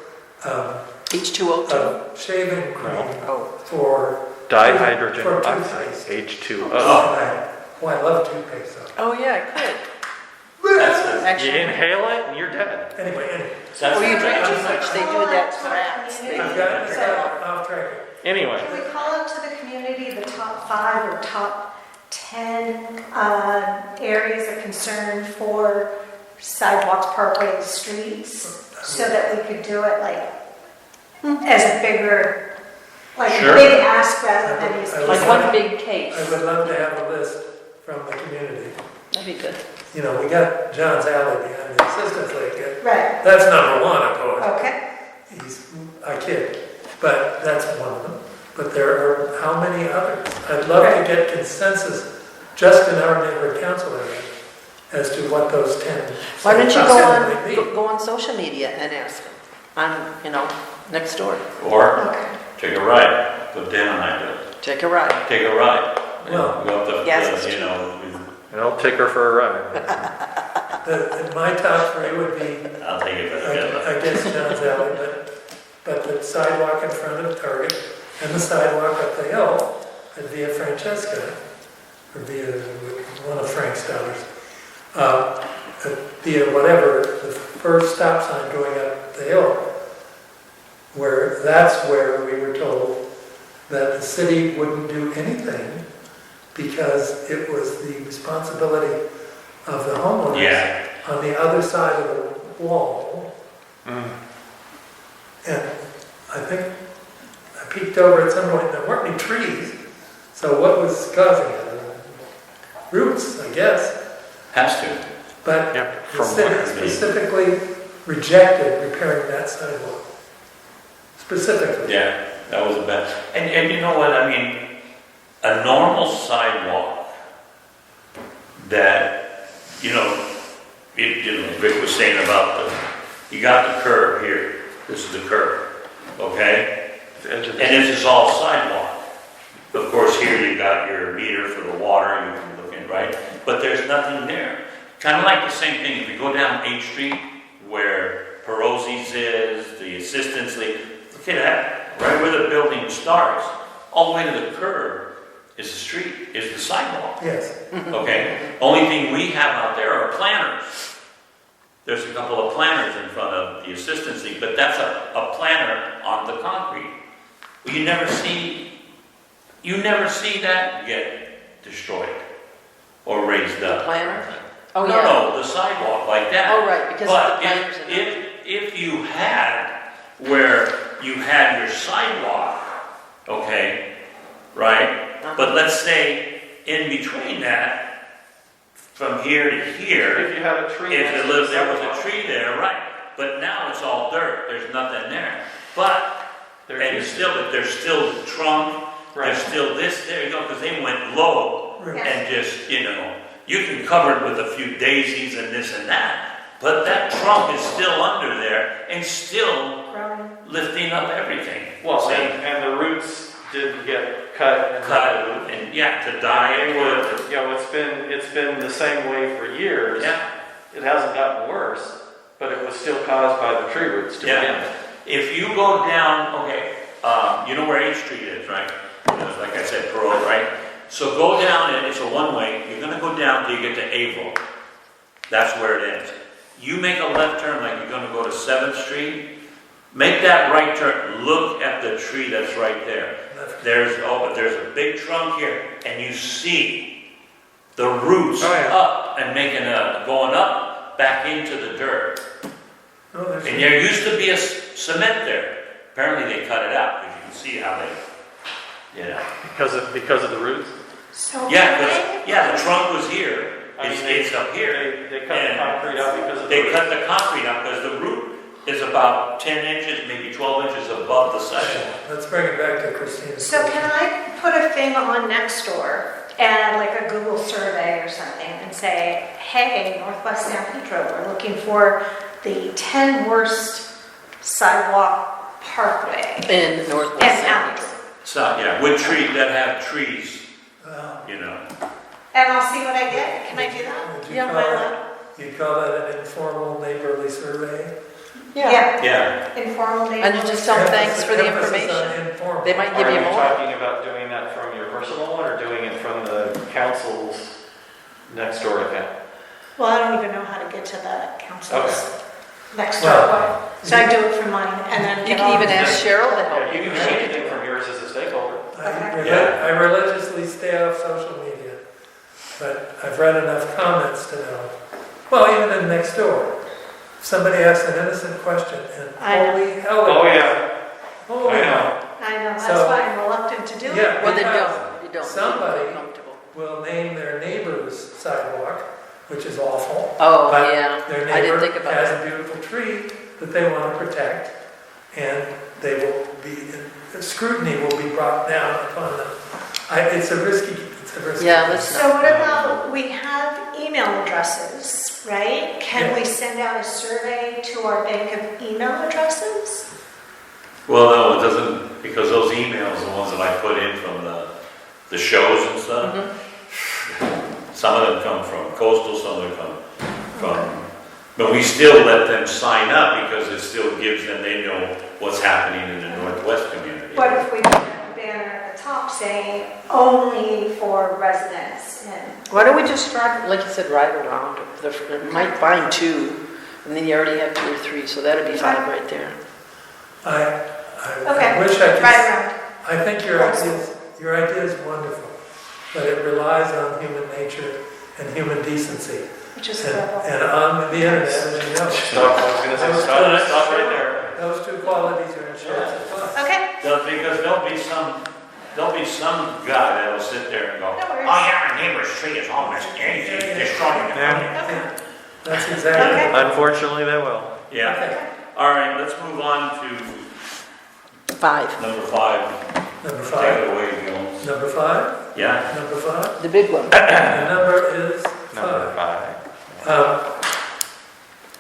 H2O2. of shaving cream Oh. for Dihydrogen For oxide, toothpaste. H2O. I love toothpaste though. Oh, yeah, it could. That's it. You Actually. inhale it and you're dead. Anyway, That's Or you it. drink too much, they do that for rats. Community. I've gotten this off track. Anyway, Can we call out to the community the top 5 or top 10 areas of concern for sidewalks, parkways, streets, so that we could do it like as a bigger, like a Sure. big ask rather than these. I would Like one big case. I would love to have a list from the community. That'd be good. You know, we got John's Alley behind the assistance lake. Right, That's number one, of course. okay. I kid, but that's one of them. But there are how many others? I'd love to get consensus just in our neighborhood council area as to what those 10. Why don't you might be. go on social media and ask them? I'm, next door. Or Okay. take a ride, what Dan and I did. Take a ride. Take a ride. Well, Go up the, yes, it's you know, and I'll take her for a ride. My top 3 would be I'll take it together. I guess John's Alley, but the sidewalk in front of Target and the sidewalk up the hill at Via Francesca, or via one of Frank's dollars, via whatever, the first stop sign going up the hill, that's where we were told that the city wouldn't do anything because it was the responsibility of the homeowners Yeah. on the other side of the wall. And I think I peeked over at some point, there weren't any trees, so what was causing it? Roots, I guess. Has to. But Yeah, the from city what? specifically rejected repairing that sidewalk. specifically. Yeah, that was the best. And you know what, I mean, a normal sidewalk that, Rick was saying about you got the curb here, this is the curb, okay? The edge of And the- this is all sidewalk. Of course, here you got your meter for the water, you can look in, right? But there's nothing there. Kind of like the same thing, if you go down 8th Street, where Perozzi's is, the Assistants League, look at that, right where the building starts, all the way to the curb is the street, is the sidewalk. Yes. Okay, only thing we have out there are planters. There's a couple of planters in front of the Assistants League, but that's a planter on the concrete. Well, you never see that get destroyed or raised up. Planner? Oh, No, yeah. no, the sidewalk like that. Oh, right, because of the planters But and if you had where you had your sidewalk, okay, right? But let's say in between that, from here to here, If you had a tree. if next it to the lived, there was sidewalk, a tree there, right? But now it's all dirt, there's nothing there. But, there and used to there's still the trunk, be. Right. there's still this, there you go, because they went low Right. and just, you can cover it with a few daisies and this and that, but that trunk is still under there and still Growing. lifting up everything. Well, See? and the roots didn't get cut. And Cut and, to die They and were, wood. it's been the same way for years. Yeah, It hasn't gotten worse, but it was still caused by the tree roots to begin yeah. with. If you go down, okay, you know where 8th Street is, right? Like I said, Perot, right? So go down, and it's a one-way, you're gonna go down till you get to Avon. That's where it ends. You make a left turn like you're gonna go to 7th Street, make that right turn, look at the tree that's right there. There's a big trunk here, and you see the roots Oh, yeah. up and going up back into the dirt. No, there's. And there used to be a cement there. Apparently they cut it out, because you can see how Because of the roots. So Yeah, can the trunk was here, it's up here. They cut the And concrete out because of the They roots. cut the concrete out because the root is about 10 inches, maybe 12 inches above the sidewalk. Let's bring it back to Christina. So can I put a thing on Nextdoor and like a Google survey or something and say, hey, Northwest San Pedro, we're looking for the 10 worst sidewalk parkway in Northwest and San alleys. Pedro. So, with trees that have trees, And I'll see what I get. Can I do that? Would you Yeah, call Am I it- allowed? You'd call that an informal neighborly survey? yeah. Informal And you neighborhood. just tell them thanks for the Emphasis on information. informal. They might give you Are more. talking about doing that from your personal one or doing it from the council's next door account? Well, I don't even know how to get to the council's next door Well, one. So I do it from mine and then You get can all even the- ask Cheryl to help Yeah, you can do anything from yours as a stakeholder. Yeah. I religiously stay off social media, but I've read enough comments to know. Well, even in next door, somebody asks an innocent question and I know. holy hell. Oh, yeah, Holy I know. hell. I know, that's So- why I'm reluctant to do it. Yeah, Well, then because don't, you don't. somebody- Feel comfortable. will name their neighbor's sidewalk, which is awful. Oh, But yeah, Their I didn't think neighbor about has that. a beautiful tree that they want to protect, and they will be, scrutiny will be brought down upon them. It's a risky. Yeah, let's So what about, we have email addresses, right? Can Yeah. we send out a survey to our bank of email addresses? Well, no, it doesn't, because those emails, the ones that I put in from the shows and stuff, some of them come from Coastal, some of them come from, but we still let them sign up because it still gives them, they know what's happening in the Northwest community. What if we put a banner at the top saying only for residents and Why don't we just drive, like you said, ride around? You might find 2, and then you already have 2 or 3, so that'd be 5 right there. I Okay, wish I could. right around? I think your idea is wonderful, but it relies on human nature and human decency. Which is And, horrible. and on the internet, as you know, Stop, I was gonna say, stop right there. those 2 qualities are in short supply. Okay, Because there'll be some guy that'll sit there and go, No worries. oh yeah, my neighbor's tree is almost anything, destroying the money. okay. That's exactly. Okay. Unfortunately, they will. Yeah, Okay. all right, let's move on to 5, Number 5, Number take 5. it away, Jones. Number 5? Yeah? Number 5? the big one. The number is Number 5.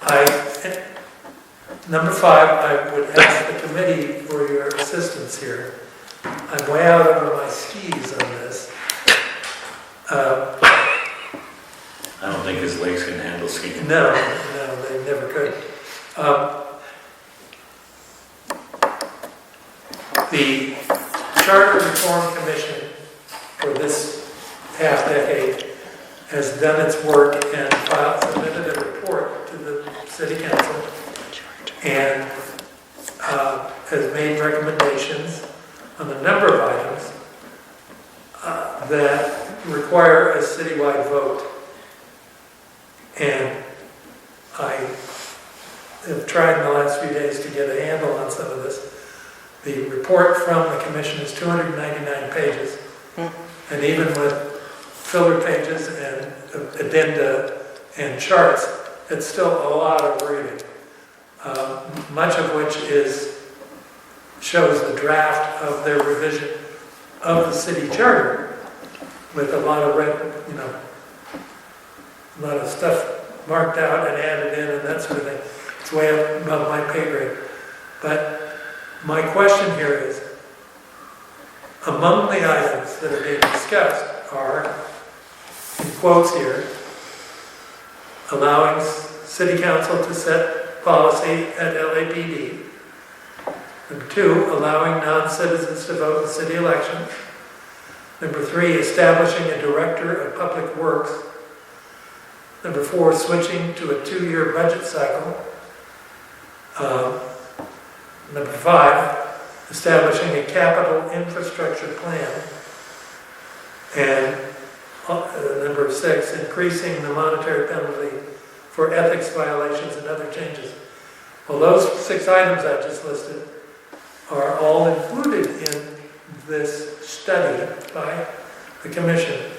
5. Number 5, I would ask the committee for your assistance here. I'm way out over my skis on this. I don't think his legs can handle skiing. No, they never could. The Charter Reform Commission for this half decade has done its work and submitted a report to the City Council and has made recommendations on a number of items that require a citywide vote. And I have tried in the last few days to get a handle on some of this. The report from the commission is 299 pages, and even with filler pages and addenda and charts, it's still a lot of reading. Much of which shows the draft of their revision of the city charter with a lot of a lot of stuff marked out and added in and that sort of thing. It's way up above my pay grade. But my question here is, among the items that are being discussed are, in quotes here, allowing city council to set policy at LAPD. Number 2, allowing non-citizens to vote in city elections. Number 3, establishing a director of public works. Number 4, switching to a 2-year budget cycle. Number 5, establishing a capital infrastructure plan. And number 6, increasing the monetary penalty for ethics violations and other changes. Well, those 6 items I just listed are all included in this study by the commission.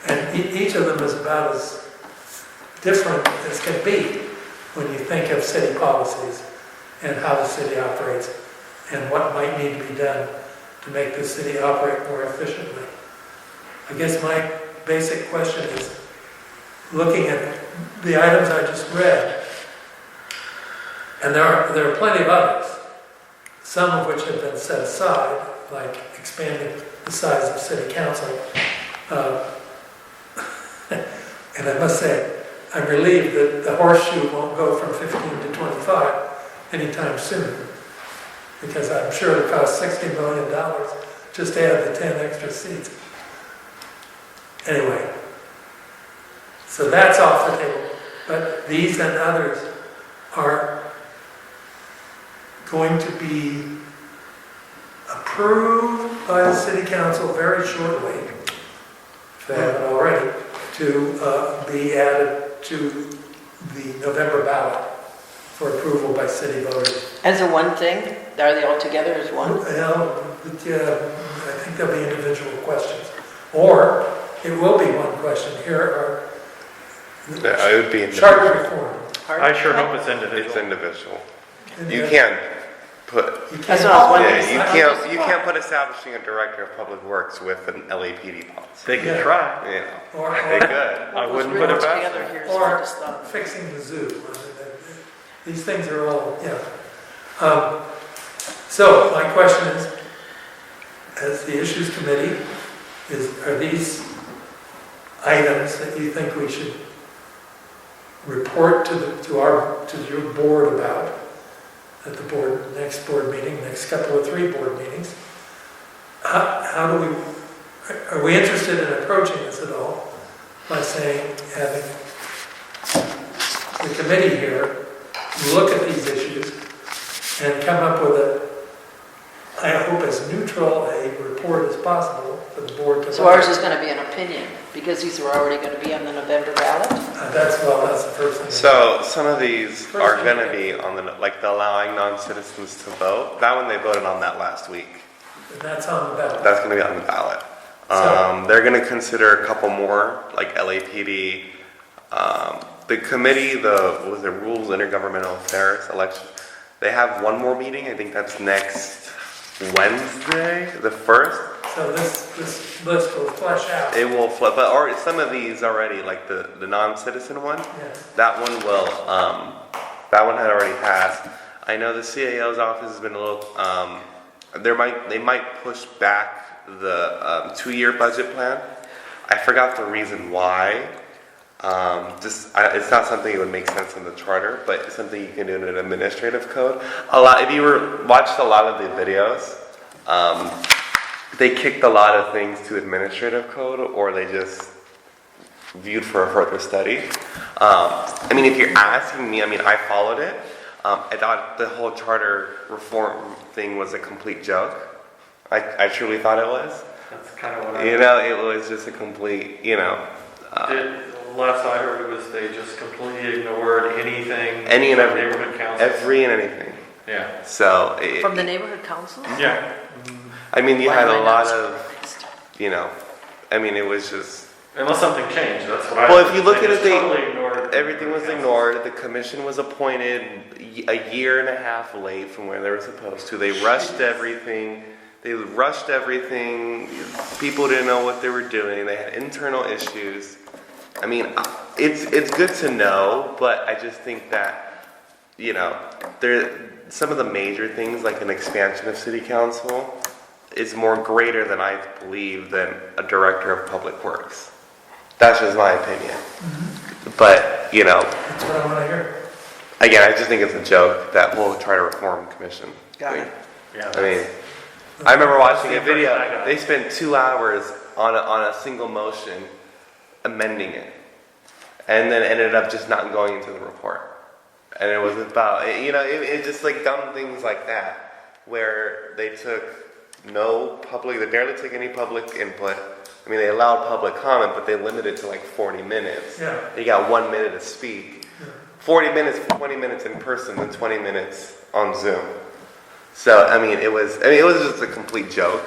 And each of them is about as different as can be when you think of city policies and how the city operates and what might need to be done to make the city operate more efficiently. I guess my basic question is, looking at the items I just read, and there are plenty of others, some of which have been set aside, like expanding the size of city council. And I must say, I'm relieved that the horseshoe won't go from 15 to 25 anytime soon, because I'm sure it costs $60 million just to add the 10 extra seats. Anyway, so that's off the table. But these and others are going to be approved by the city council very shortly, if they haven't already, to be added to the November ballot for approval by city voters. As a one thing? Are they all together as one? Well, I think there'll be individual questions. Or it will be one question. Here are Yeah, it would be charter individual. reform. I sure hope it's It's individual. individual. You can't put, You That's can't- what I was wondering. yeah, It's you not can't put establishing a director of public works with an LAPD policy. They could Yeah. try. You Or, know, they could. I wouldn't What's put it written past together them. here is what I or just thought. fixing the zoo. I mean, these things are all, So my question is, as the issues committee, are these items that you think we should report to your board about at the next board meeting, next couple of 3 board meetings? How do we, are we interested in approaching this at all by saying, having the committee here look at these issues and come up with I hope as neutral a report as possible for the board to So look ours at. is going to be an opinion, because these are already going to be on the November ballot? That's the first thing. So some of these are going to be on the allowing non-citizens to vote. That one they voted on that last week. And that's on the ballot. That's going to be on the ballot. So- They're going to consider a couple more, like LAPD. The committee, what was it, Rules Intergovernmental Affairs election. They have one more meeting. I think that's next Wednesday, the 1st. So this list will flush out. It will flip, but or some of these already, like the non-citizen one, Yeah. that one will, that one had already passed. I know the CAO's office has been a little, they might push back the 2-year budget plan. I forgot the reason why. It's not something that would make sense in the charter, but it's something you can do in an administrative code. If you watched a lot of the videos, they kicked a lot of things to administrative code, or they just viewed for a further study. I mean, if you're asking me, I mean, I followed it. I thought the whole charter reform thing was a complete joke. I truly thought it was. That's kind of what It was just a complete, last I heard was they just completely ignored anything. Any and from every, neighborhood council. every and anything. Yeah. So From the neighborhood council? Yeah. I mean, you Why had am I a not lot of, surprised? I mean, it was just. Unless something changed, that's what I. Well, if you look at it, just totally ignored everything was council. ignored. The commission was appointed a year and a half late from where they were supposed to. They rushed everything. People didn't know what they were doing. They had internal issues. I mean, it's good to know, but I just think that, some of the major things like an expansion of city council is more greater than I believe than a director of public works. That's just my opinion. But, That's what I want to hear. again, I just think it's a joke that we'll try to reform commission. Got it. Yeah. I mean, I remember watching a That's the video. impression I got. They spent 2 hours on a single motion amending it, and then ended up just not going into the report. And it was about, it just like dumb things like that, where they took they barely took any public input. I mean, they allowed public comment, but they limited it to like 40 minutes. Yeah. You got 1 minute to speak. 40 minutes, 20 minutes in person, and 20 minutes on Zoom. So, I mean, it was just a complete joke.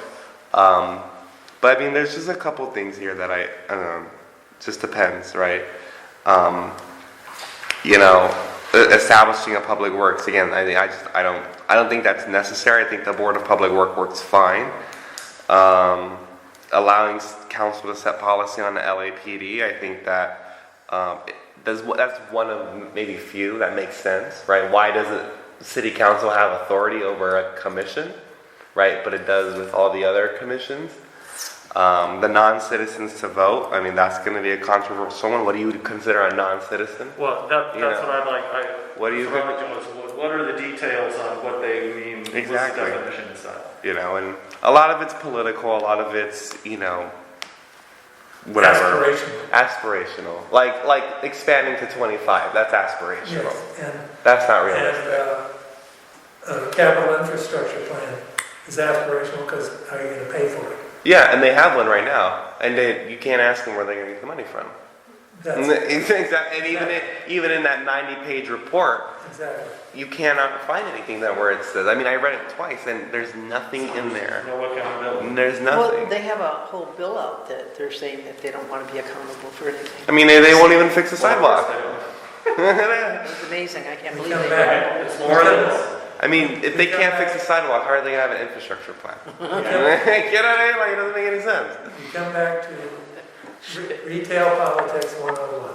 But I mean, there's just a couple things here that I don't know, just depends, right? Establishing a public works, again, I don't think that's necessary. I think the Board of Public works fine. Allowing council to set policy on the LAPD, I think that that's one of maybe few that makes sense, right? Why does city council have authority over a commission, right? But it does with all the other commissions. The non-citizens to vote, I mean, that's going to be a controversial one. What do you consider a non-citizen? Well, that's what I'd like. What do you think? What are the details on what they mean? Exactly. What's the definition and stuff? And a lot of it's political, a lot of it's, whatever. Aspirational. Like expanding to 25, that's aspirational. Yes, and That's not realistic. a capital infrastructure plan is aspirational because how are you going to pay for it? Yeah, and they have one right now, and you can't ask them where they're going to get the money from. Exactly. And even in that 90-page report, you cannot find anything where it says. I mean, I read it twice, and there's nothing in there. No accountability. There's nothing. Well, they have a whole bill out that they're saying that they don't want to be accountable for anything. I mean, they won't even fix the sidewalk. It's amazing. I can't believe Come they back. It's more than this. I mean, if they can't fix the sidewalk, how are they going to have an infrastructure plan? Get out of here, like, it doesn't make any sense. You come back to retail politics 101.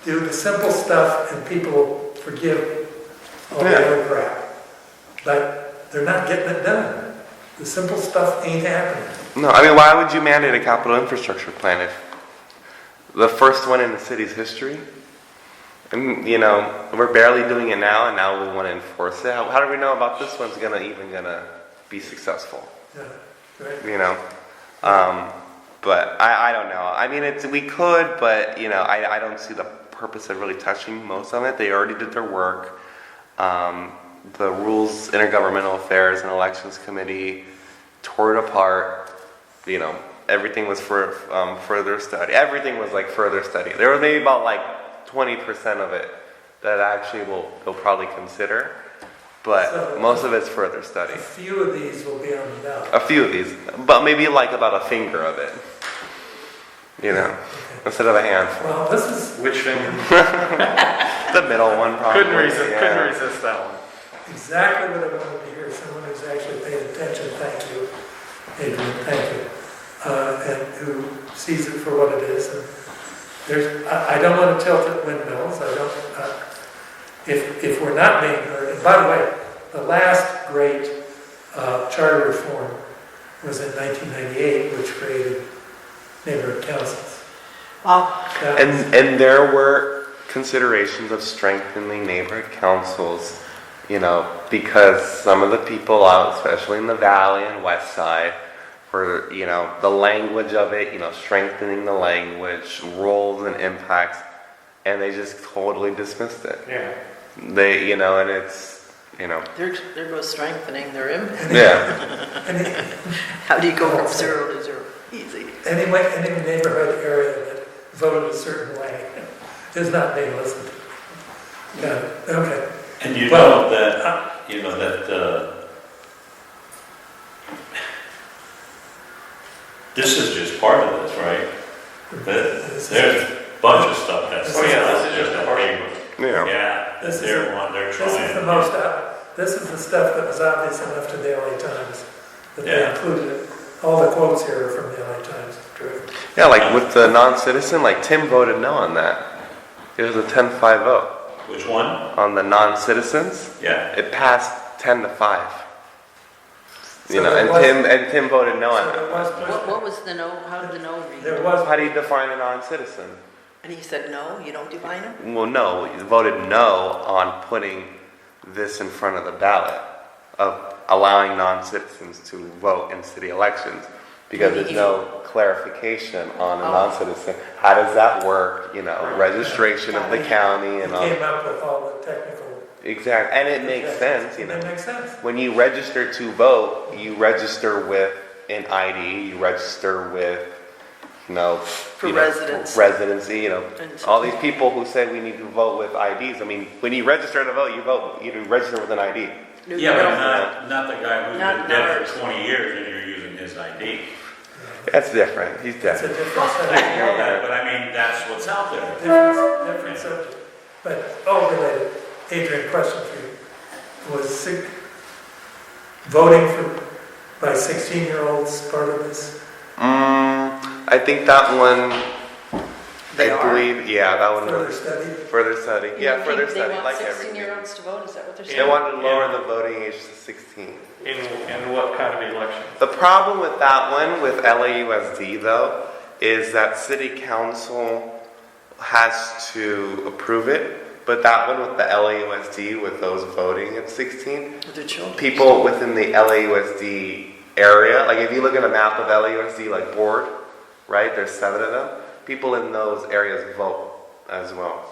Do the simple stuff and people will forgive all the other crap. But they're not getting it done. The simple stuff ain't happening. No, I mean, why would you mandate a capital infrastructure plan if the first one in the city's history? And, we're barely doing it now, and now we want to enforce it. How do we know about this one's gonna be successful? Yeah, right. But I don't know. I mean, we could, but I don't see the purpose of really touching most of it. They already did their work. The Rules, Intergovernmental Affairs, and Elections Committee tore it apart. Everything was for further study. Everything was like further study. There was maybe about like 20% of it that actually they'll probably consider, but So, most of it's further study. A few of these will be on the ballot. A few of these, but maybe like about a finger of it, instead of a handful. Well, this is Which finger? The middle one, probably. Couldn't resist that one. exactly what I wanted to hear, someone who's actually paid attention, thank you, Adrian, thank you, and who sees it for what it is. And I don't want to tilt at windmills. I don't. If we're not being heard. And by the way, the last great charter reform was in 1998, which created neighborhood councils. Wow. And there were considerations of strengthening neighborhood councils, because some of the people out, especially in the valley and west side, were, the language of it, strengthening the language, roles and impacts, and they just totally dismissed it. Yeah. They, and it's, There goes strengthening their impact. yeah. How do you go from 0 to 0? Easy. Any neighborhood area that voted a certain way is not being listened to. Got it. Okay. And you know that this is just part of this, right? There's a bunch of stuff that's. Oh yeah, this is just a part of it. Yeah. Yeah, This is they're This trying. is the most, this is the stuff that was obvious enough to the LA Times, that they Yeah. included it. All the quotes here are from the LA Times. True. Yeah, like with the non-citizen, like Tim voted no on that. It was a 10-5 vote. Which one? On the non-citizens, Yeah. it passed 10-5. So there was- Tim voted no on So there that. was What was the no? How did the no read? There was, How do you define a non-citizen? And he said no. You don't define him. Well, no, you voted no on putting this in front of the ballot of allowing non-citizens to vote in city elections because there's no clarification on a Oh. non-citizen. How does that work? Registration of the county he and all. came up with all the technical. Exactly, and it makes sense, It makes sense. When you register to vote, you register with an ID, you register with, residency, And all these people who say we need to vote with IDs. I mean, when you register to vote, you register with an ID. Yeah, but not the guy who's Not been dead ours. for 20 years and you're using his ID. That's different. He's It's a dead. different I subject. know that, but I mean, that's what's out there. Different subject. But all related. Adrian, question for you. Was voting by 16-year-olds part of this? I think that one, They I are. believe, that one Further was study? further study. Yeah, further study, They want like everything. 16-year-olds to vote. Is that what they're They saying? wanted to lower the voting age to 16. In what kind of election? The problem with that one, with LAUSD though, is that city council has to approve it, but that one with the LAUSD, with those voting at 16, With their children. people within the LAUSD area, like if you look at a map of LAUSD, like board, right, there's 7 of them, people in those areas vote as well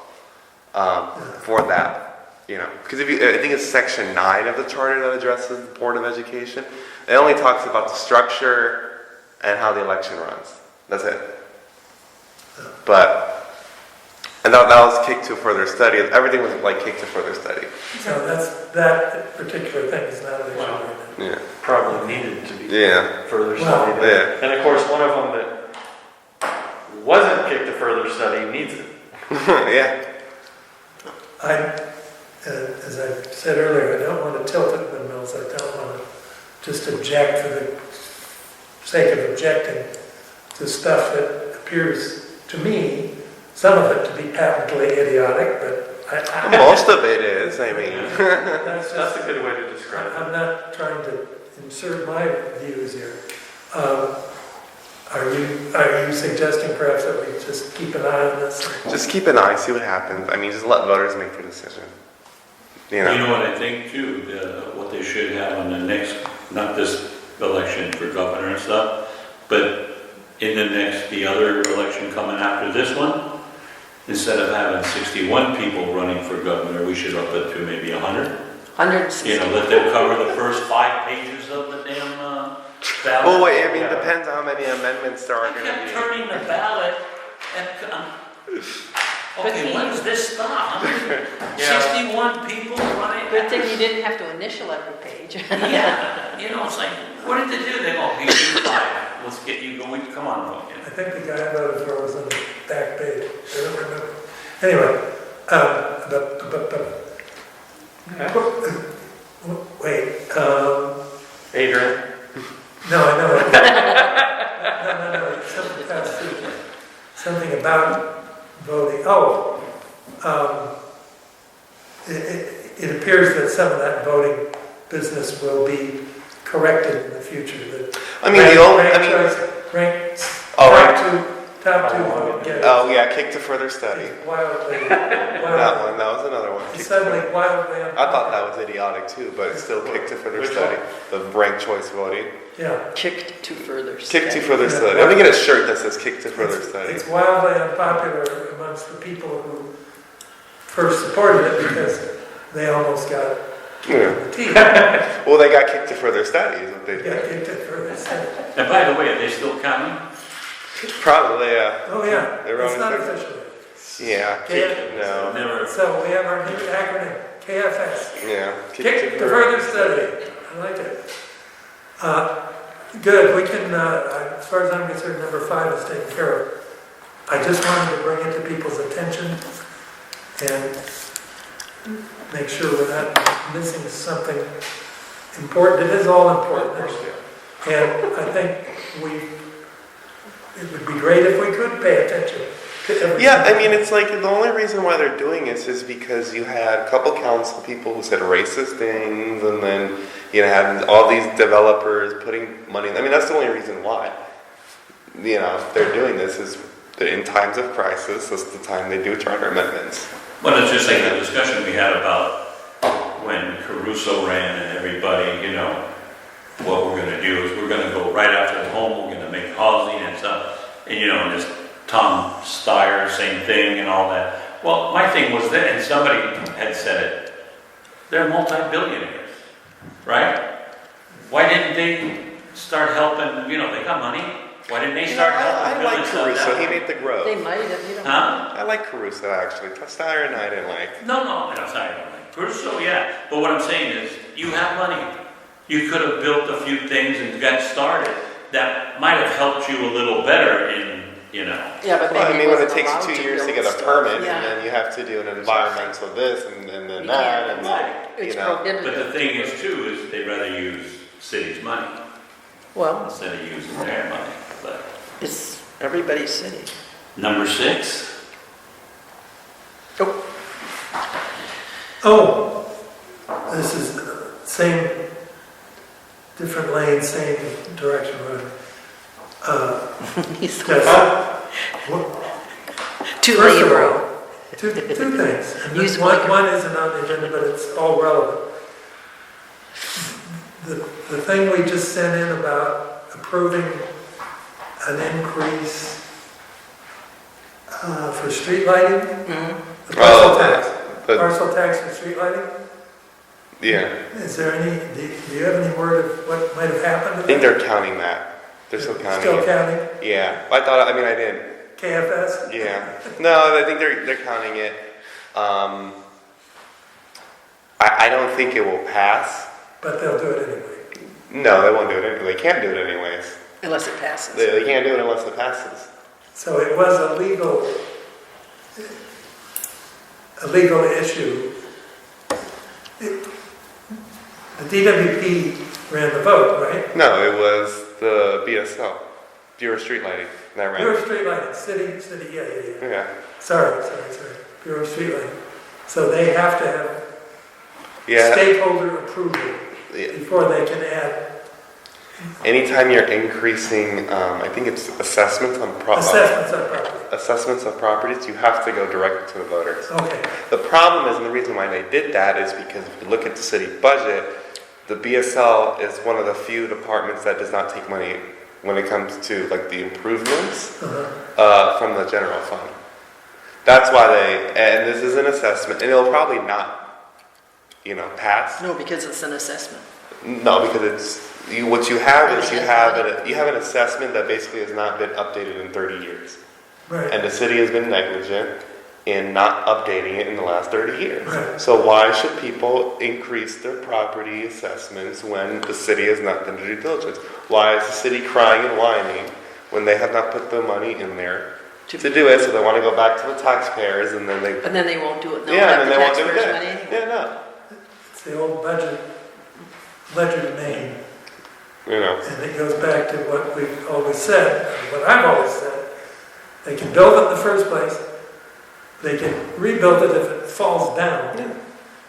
for that. Because I think it's section 9 of the charter that addresses the Board of Education. It only talks about the structure and how the election runs. That's it. And that was kicked to further study. Everything was like kicked to further study. So that particular thing is not an issue right now. Yeah. Probably needed to be Yeah. further Well, studied. yeah. And of course, one of them that wasn't kicked to further study needs it. Yeah. As I said earlier, I don't want to tilt at windmills. I don't want to just object for the sake of objecting to stuff that appears to me, some of it to be patently idiotic, but Most of it is, I mean. that's That's just, a good way to describe it. I'm not trying to insert my views here. Are you suggesting perhaps that we just keep an eye on this? Just keep an eye, see what happens. I mean, just let voters make the decision. You know what I think too, what they should have on the next, not this election for governor and stuff, but in the other election coming after this one, instead of having 61 people running for governor, we should up it to maybe 100. 160. Let them cover the first 5 pages of the damn ballot. Well, wait, I mean, it depends on how many amendments there are I going kept to turning the ballot and, okay, when does this stop? 61 people running. Good thing you didn't have to initial every page. Yeah, it's like, what did they do? They go, page 5, let's get you going, come on, Logan. I think the guy I voted for was on the back page. I don't remember. Anyway, wait, Adrian? No, I know. No, it's something past two. Something about voting. Oh, it appears that some of that voting business will be corrected in the future. I mean, Top two vote getters. Oh, yeah, kick to further study. Wildly, That was another one. Kick to suddenly further- wildly. I thought that was idiotic too, but it's still kick to further Which study. The ranked choice voting. Yeah. Kicked to further. Kick to study. further Yeah. study. I'm gonna get a shirt that says kick to further study. It's wildly unpopular amongst the people who first supported it because they almost got Yeah. the teeth. Well, they got kicked to further study is what they Yeah, did. kicked it further. And by the way, are they still counting? Probably, Oh, yeah, They're it's on not the- official. yeah. No. Never. So we have our new acronym, KFS. Yeah. Kick to further study. I like it. Good, we can, as far as I'm concerned, number 5 is taken care of. I just wanted to bring it to people's attention and make sure we're not missing something important. It is all important. And I think it would be great if we could pay attention to everything. Yeah, I mean, it's like the only reason why they're doing this is because you had a couple council people who said racist things, and then you know had all these developers putting money. I mean, that's the only reason why. You know, they're doing this is that in times of crisis. That's the time they do charter amendments. Well, it's just like the discussion we had about when Caruso ran and everybody, you know, what we're gonna do is we're gonna go right after the home, we're gonna make housing and stuff. And you know, and this Tom Steyer, same thing and all that. Well, my thing was that, and somebody had said it, they're multi-billionaires, right? Why didn't they start helping, you know, they got money. Why didn't they start helping? I like building stuff Caruso. that He way? made the growth. They might have, you don't know. Huh? I like Caruso actually. Steyer and I didn't like. No, sorry, I don't like Caruso, yeah. But what I'm saying is, you have money. You could have built a few things and got started that might have helped you a little better in, you know. Yeah, but Well, I maybe mean, when it wasn't takes allowed you 2 to years to build get a stuff. permit, Yeah. and then you have to do an environmental this and then You that, can't. and Right. you It's know. But the prohibited. thing is too, is they'd rather use city's money Well, instead of using their money. But it's everybody's city. number 6, Oh, this is the same, different lane, same direction, He's yes. too First late, of bro. all, two things. And Use one, micro- one isn't on the agenda, but it's all relevant. The thing we just sent in about approving an increase for street lighting, Mhm. the parcel Oh, tax. but- Parcel tax for street lighting? Yeah. Is there any, do you have any word of what might have happened? I think they're counting that. They're still counting Still it. counting? Yeah. I didn't. KFS? Yeah. No, I think they're counting it. I don't think it will pass. But they'll do it anyway. No, they won't do it anyway. They can't do it anyways. Unless it passes. They can't do it unless it passes. So it was a legal issue. The DWP ran the vote, right? No, it was the BSL, Bureau of Street Lighting, that ran Bureau it. of Street Lighting, city, yeah. Yeah. Sorry. Bureau of Street Lighting. So they have to have Yeah. stakeholder approval Yeah. before they can add Anytime you're increasing, I think it's assessments on assessments on property. assessments of properties, you have to go direct to the voters. Okay, The problem is, and the reason why they did that is because if you look at the city budget, the BSL is one of the few departments that does not take money when it comes to like the improvements from the general fund. That's why and this is an assessment, and it'll probably not, pass. No, because it's an assessment. No, because what you have is you have an assessment that basically has not been updated in 30 years. right. And the city has been negligent in not updating it in the last 30 years. Right. So why should people increase their property assessments when the city has not done due diligence? Why is the city crying and whining when they have not put the money in there to do it? So they want to go back to the taxpayers and then they... And then they won't do it. They'll Yeah, have and the then they won't do taxpayers' it money then. anyway. Yeah, no. It's the old budget, ledger name. you know. And it goes back to what we've always said, what I've always said. They can build it in the first place, they can rebuild it if it falls down,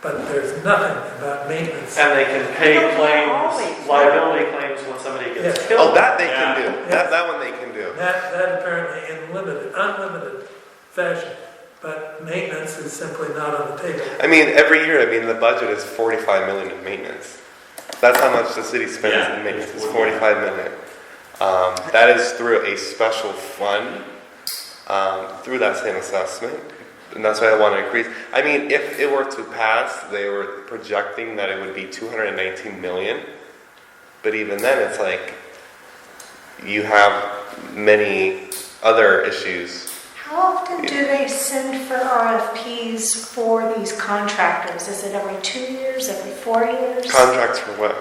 but there's nothing about maintenance. And they can pay But they're claims, always- liability claims when somebody gets Yeah. killed. Oh, that they can Yeah. do. That one they can do. That apparently in unlimited fashion, but maintenance is simply not on the table. I mean, every year, the budget is 45 million in maintenance. That's how much the city spends Yeah, in maintenance, it's it's 45 million. That is through a special fund, through that same assessment, and that's why I want to increase. I mean, if it were to pass, they were projecting that it would be 219 million, but even then, it's like, you have many other issues. How often do they send for RFPs for these contractors? Is it every 2 years, every 4 years? Contracts for what?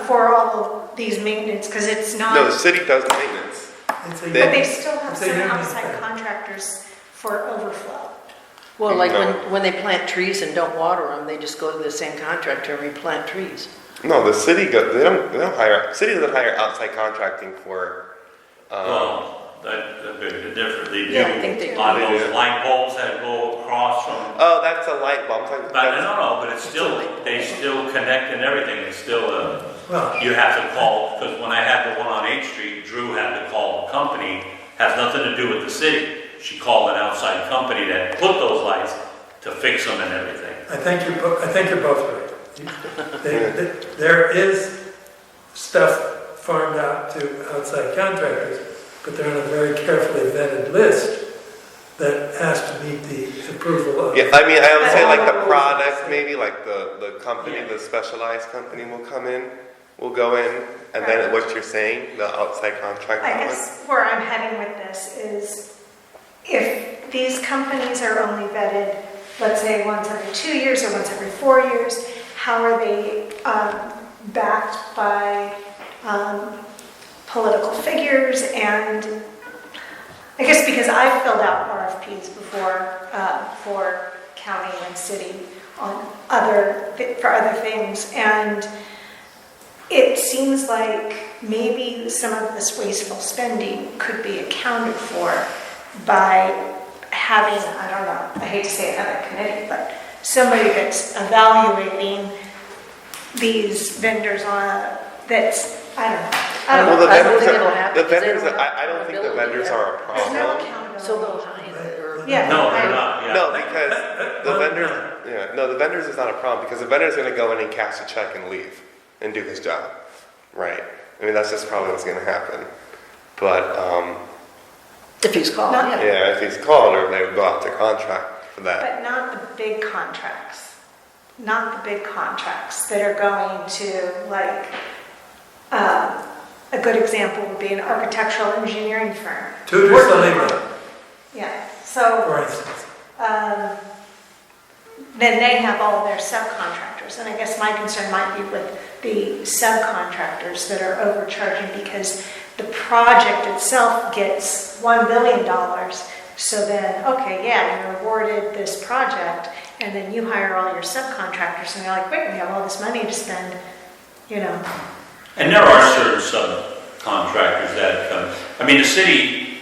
For all of these maintenance, because it's not. No, the city does maintenance. It's a But they union- still have it's a some union outside thing. contractors for overflow. Well, like No. when they plant trees and don't water them, they just go to the same contractor and replant trees. No, the city they don't hire. City doesn't hire outside contracting for. Well, that big a difference. They Yeah, I think do they on do. those light bulbs that go across from. Oh, that's a light bulb. I'm talking But that's- no, but it's still, they still connect and everything. It's still Well, you have to call, because when I had the one on 8th Street, Drew had to call the company, has nothing to do with the city. She called an outside company that put those lights to fix them and everything. I think you're both right. There is stuff farmed out to outside contractors, but they're on a very carefully vetted list that has to meet the approval of. Yeah, I would say like the product, maybe like the company, the specialized company will come in, will go in, and then what you're saying, the outside contract. I guess where I'm heading with this is if these companies are only vetted, let's say once every 2 years or once every 4 years, how are they backed by political figures? And I guess because I've filled out RFPs before for county and city on for other things, and it seems like maybe some of this wasteful spending could be accounted for by having, I don't know, I hate to say another committee, but somebody that's evaluating these vendors that's, I don't know. I don't Well, know. the I don't vendors think it'll are, happen the 'cause they vendors, don't have I don't think the accountability vendors yet. are a There's no problem. accountability. So they'll hide it, or. Yeah. No, they're not, yeah. No, because the vendors, the vendors is not a problem, because the vendor's gonna go in and cash a check and leave, and do his job, right? That's just probably what's gonna happen. But, If he's called, Not- yeah. yeah, if he's called, or they would go out to contract for that. But not the big contracts. Not the big contracts that are going to, like, a good example would be an architectural engineering firm. Tudor Working Sullivan, on- Yeah, so for instance. then they have all of their subcontractors. And I guess my concern might be with the subcontractors that are overcharging because the project itself gets $1 billion. So then, okay, yeah, you're awarded this project, and then you hire all your subcontractors, and you're like, wait, we have all this money to spend, And there are certain subcontractors that come, the city,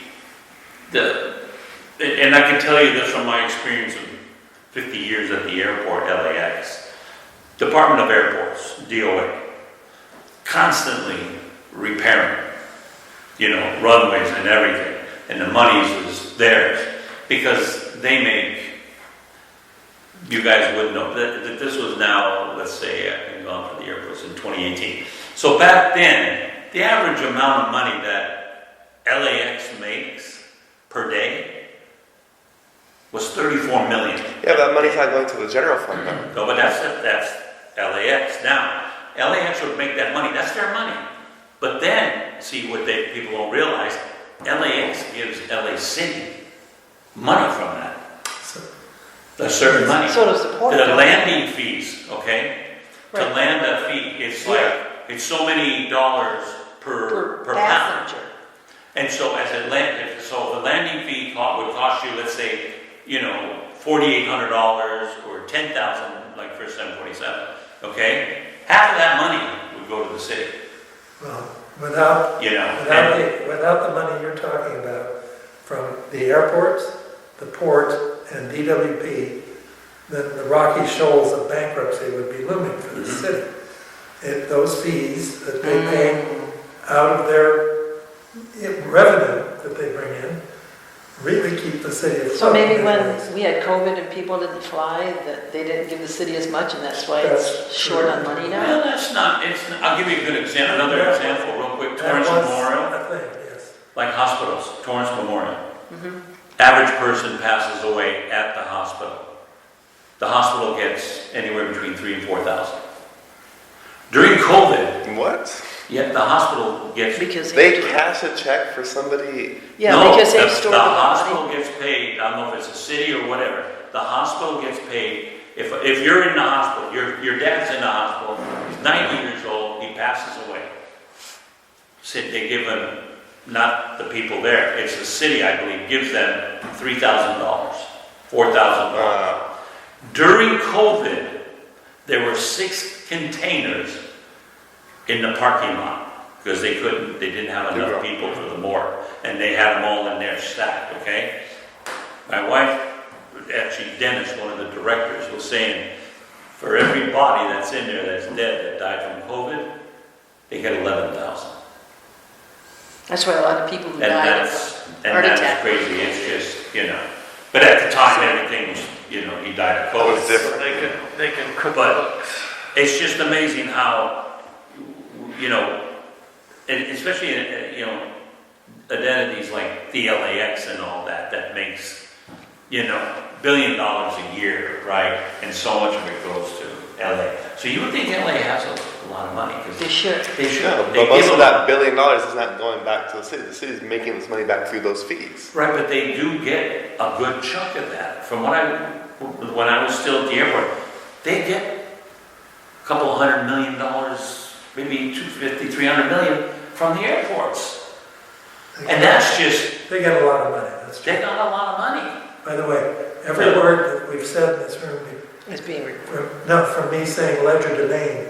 and I can tell you this from my experience of 50 years at the airport, LAX, Department of Airports, DOA, constantly repairing, runways and everything, and the money is theirs, because they make, you guys wouldn't know, that this was now, let's say, I've gone for the airports in 2018. So back then, the average amount of money that LAX makes per day was $34 million. Yeah, that money's not going to the general fund though. No, but that's LAX. Now, LAX would make that money. That's their money. But then, see what people don't realize, LAX gives LA City money from that. A certain money. So does the port. The landing fees, okay? To Right. land a fee, it's like, it's so many dollars per pound. passenger. And so as it landed, so the landing fee would cost you, let's say, $4,800 or $10,000, like for 747, okay? Half of that money would go to the city. Well, without, you know. without the money you're talking about from the airports, the port, and DWP, then the rocky shoals of bankruptcy would be looming for the city. Those fees that they pay out of their revenue that they bring in really keep the city afloat. So maybe when we had COVID and people didn't fly, that they didn't give the city as much, and that's why it's That's short true. on money now? Well, that's not, I'll give you a good example, another example, real quick, Torrance Memorial, That was a thing, yes. like hospitals, Torrance Memorial. Average person passes away at the hospital. The hospital gets anywhere between $3,000 and $4,000. During COVID, What? yeah, the hospital gets, Because They have to- cash a check for somebody? Yeah, no, because they the stored the hospital money. gets paid, I don't know if it's a city or whatever, the hospital gets paid, if you're in the hospital, your dad's in the hospital, he's 90 years old, he passes away. They give him, not the people there, it's the city, I believe, gives them $3,000, $4,000. During COVID, there were 6 containers in the parking lot because they didn't have enough people for the morgue, and they had them all in there stacked, okay? My wife, actually Dennis, one of the directors, was saying, for every body that's in there that's dead that died from COVID, they get 11,000. That's why a lot of people who And died that's, of and heart that's attack. crazy, it's just, you know. But at the time, everything was, you know, he died of COVID. It's different. They can cook But- books. It's just amazing how, you know, and especially, you know, identities like the LAX and all that, that makes, you know, $1 billion a year, right? And so much of it goes to LA. So you would think LA has a lot of money, They because should. they should. No, They but most give of a that lot. $1 billion is not going back to the city. The city's making this money back through those fees. Right, but they do get a good chunk of that. From when I was still at the airport, they get a couple $100 million, maybe 250, 300 million from the airports. And that's just, They get a lot of money, that's true. they got a lot of money. By the way, every word that we've said in this room, It's being recorded. from me saying ledger domain,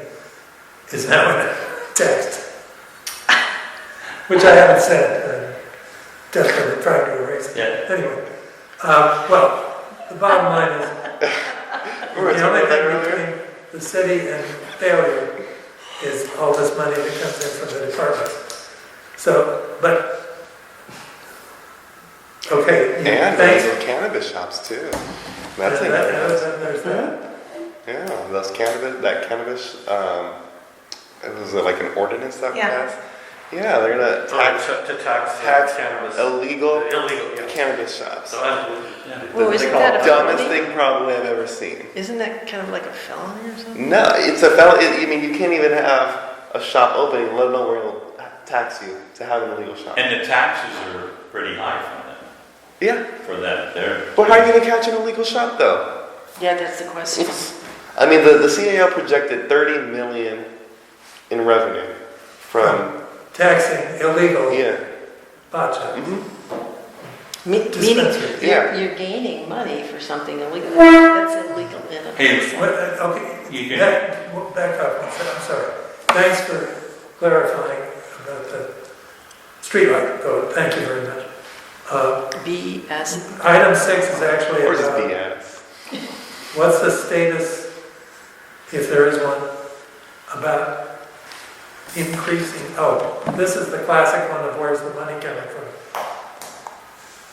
is now in a text. Which I haven't said, I'm desperately trying to erase it. Yeah. Anyway, well, the bottom line is, Remember the only talking about that thing earlier? between the city and failure is all this money that comes in from the departments. So, but, okay. And thanks. those cannabis shops too. That's And another. there's that. Yeah, that cannabis, it was like an ordinance that Yeah. passed. Yeah, they're gonna tax To tax cannabis. illegal Illegal, yeah. cannabis shops. So Well, they isn't call that it a Dumbest felony? thing probably I've ever seen. Isn't that kind of like a felony or something? No, it's a felony. I mean, you can't even have a shop open, let alone where it'll tax you to have an illegal shop. And the taxes are pretty high from them, Yeah, for them. They're, but how are you gonna catch an illegal shop though? Yeah, that's the question. I mean, the CAO projected 30 million in revenue from Taxing illegal yeah. pot shops. Meaning, Dispensaries. Yeah. you're gaining money for something illegal. That's illegal in a Hey, sense. Okay, You can- back up, I'm sorry. Thanks for clarifying about the streetlight code, thank you very much. BS. Item 6 is actually Or just about, BS. what's the status, if there is one, about increasing, this is the classic one of where's the money coming from.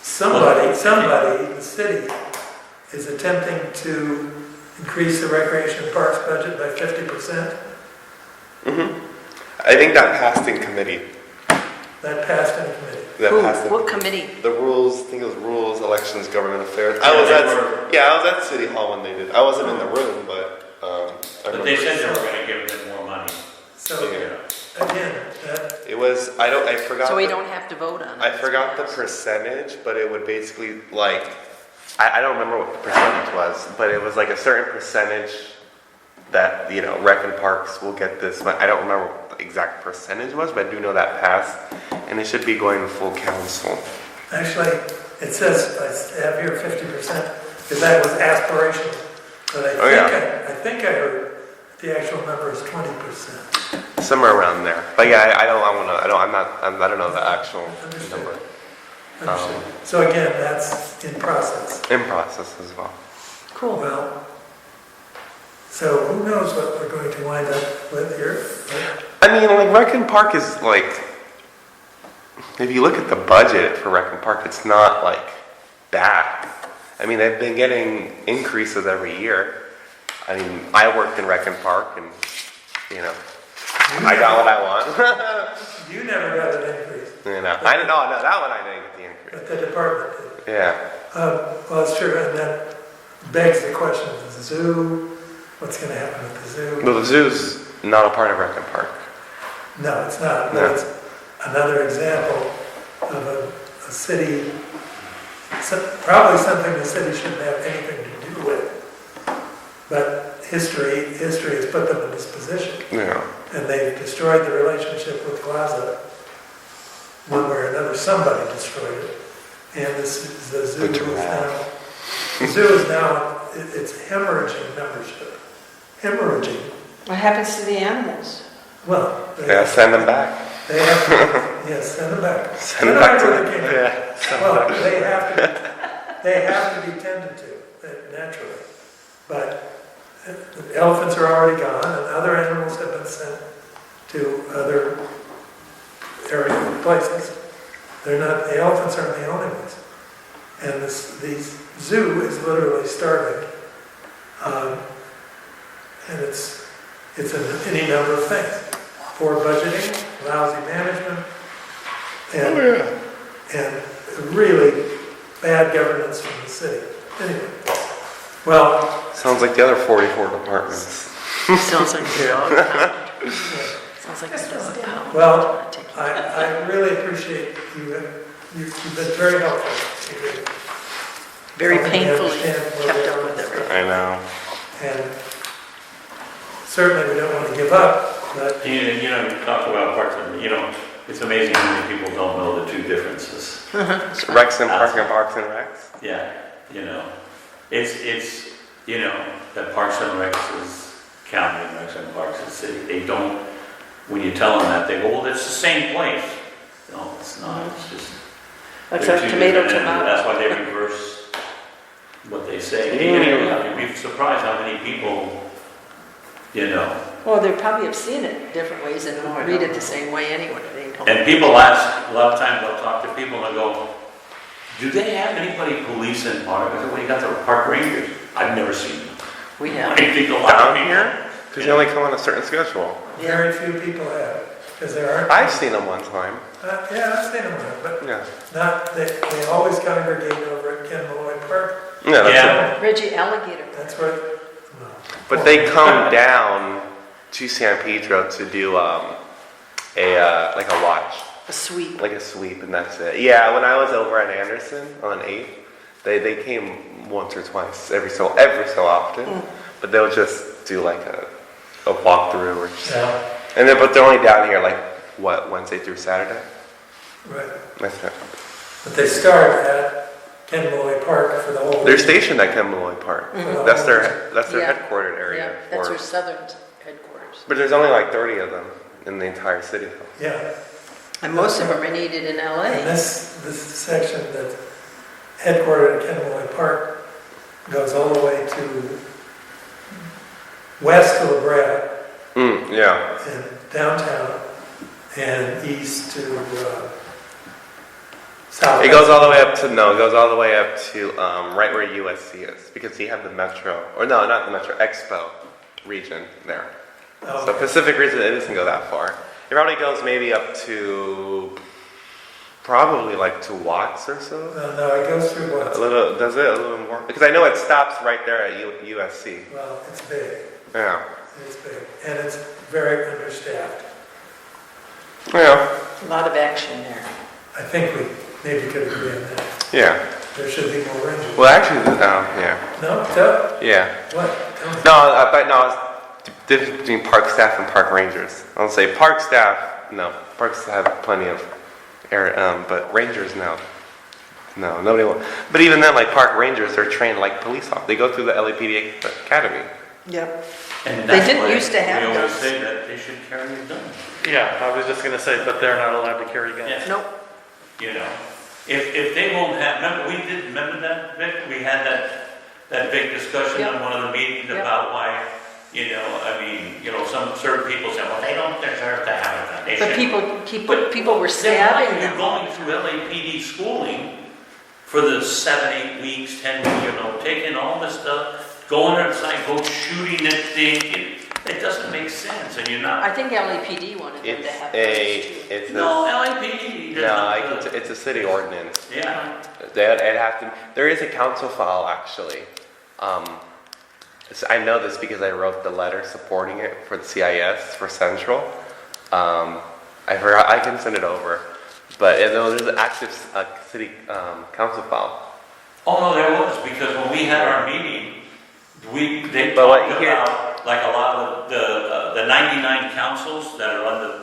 Somebody, the city, is attempting to increase the recreation and parks budget by 50%. I think that passed in committee. That passed in committee. That Who? passed in What committee? the rules. I think it was rules, elections, government affairs. Yeah, I was they at were- I was at City Hall when they did. I wasn't in the room, but I but they remember. said they were gonna give them more money. So, Yeah. again, that, It was. I forgot. So we don't have to vote on it. I forgot the percentage, but it would basically like. I don't remember what the percentage was, but it was like a certain percentage that rec and parks will get this. But I don't remember what the exact percentage was, but I do know that passed, and it should be going to full council. actually, it says, I have here 50%, because that was aspirational. But I Oh, yeah. think I heard the actual number is 20%. somewhere around there. But yeah, I don't know the actual Understood. number. Understood. So again, that's in process. In process as well. Cool. Well, so who knows what we're going to wind up with here? But I mean, like Rec and Park is like, if you look at the budget for Rec and Park, it's not like bad. I mean, they've been getting increases every year. I mean, I worked in Rec and Park, and you know, I got what I want. You never got an increase, You know, I don't know. No, that one I didn't get the increase. but the department did. Yeah. Well, it's true, and that begs the question of the zoo. What's going to happen with the zoo? Well, the zoo's not a part of Rec and Park. No, it's not, No. but it's another example of a city, probably something the city shouldn't have anything to do with. But history has put them in this position, Yeah. and they've destroyed the relationship with Plaza. One way or another, somebody destroyed it. And the zoo is now, it's hemorrhaging membership. Hemorrhaging. What happens to the animals? Well, Yeah, send them back. they have to, yes, send them back. Send them back to where the, they came from. yeah. Well, they have to be tended to, naturally. But the elephants are already gone, and other animals have been sent to other places. They're not, the elephants aren't the only ones. And the zoo is literally starving. And it's any number of things. Poor budgeting, lousy management, and really bad governance from the city. Anyway, well, Sounds like the other 44 departments. Sounds like a dog pound. Sounds like a dog pound. well, I really appreciate you've been very helpful. You've been Very helping me painfully understand where kept we up are. with everything. I know. And certainly we don't want to give up, but You know, you talk about parks, and, you know, it's amazing how many people don't know the two differences. Recs and Park and Parks and Recs. Yeah, you know, it's, you know, that Parks and Recs is county and Recs and Parks is city. They don't, when you tell them that, they go, well, it's the same place. No, it's not, it's just. Looks they're like two tomato, different ends. tomato. That's why they reverse what they say. You'd be surprised how many people, you know. Well, they probably have seen it different ways and don't read it the same way anyway. They don't. And people ask, a lot of times they'll talk to people and they'll go, do they have anybody policing park? I said, well, you got the park rangers. I've never seen them. We I have. think a lot of Down people. here? Because they only come on a certain schedule. very few people have, because there aren't. I've seen them one time. Yeah, I've seen them, but Yeah. not, they always congregate over at Ken Malloy Park. Yeah, that's Yeah. it. Reggie Alligator. That's where, But they come down to San Pedro to do like a watch, A sweep. like a sweep, and that's it. Yeah, when I was over at Anderson on 8th, they came once or twice every so often, but they'll just do like a walkthrough or just, yeah, and then but they're only down here like what, Wednesday through Saturday. right. That's it. But they start at Ken Malloy Park for the whole. They're week. stationed at Kemaloy Park. For the whole That's week. their Yeah. headquartered area. Yeah, that's for- our southern headquarters. But there's only like 30 of them in the entire city. Yeah, And most of them are needed in and LA. this section that's headquartered at Ken Malloy Park goes all the way to west to La Brea Yeah. and downtown and east to south. It goes all the way up to right where USC is, because you have the Metro, or no, not the Metro, Expo region there. Oh, So Pacific region, it doesn't go that far. It probably goes maybe up to probably like 2 watts or so. no, it goes through A what's, little, does it? A little more? Because I know it stops right there at USC. well, it's big, Yeah. it's big, and it's very understaffed. Yeah. A lot of action there. I think we maybe could agree on that. Yeah. There should be more rangers. Well, actually, yeah. No, tell, Yeah. what? Tell me. No, but no, it's the difference between park staff and park rangers. I'll say park staff, no. Parks have plenty of air, but rangers, no. No, nobody will. But even then, like park rangers, they're trained like police officers. They go through the LAPD academy. Yep. And They that's didn't why used to have we always guns. say that they should carry a gun. Yeah, I was just gonna say, but they're not allowed to carry guns. Yeah. Nope. You know, if they won't have, remember that, Vic? We had that big discussion Yep. on one of the meetings Yep. about why, you know, I mean, you know, some certain people say, well, they don't deserve to have a gun. They But shouldn't. people were Then why stabbing are you them. going through LAPD schooling for the 7, 8 weeks, 10 weeks, you know, taking all this stuff, going outside, go shooting that thing? It doesn't make sense, and you're not. I think LAPD wanted them to have guns too. It's No, a, LAPD does no, not. it's a city ordinance. Yeah. It have to, there is a council file, actually. I know this because I wrote the letter supporting it for the CIS for Central. I forgot, I can send it over. But there's an active city council file. Oh, no, there was, because when we had our meeting, they But what talked here- about, like a lot of the 99 councils that are under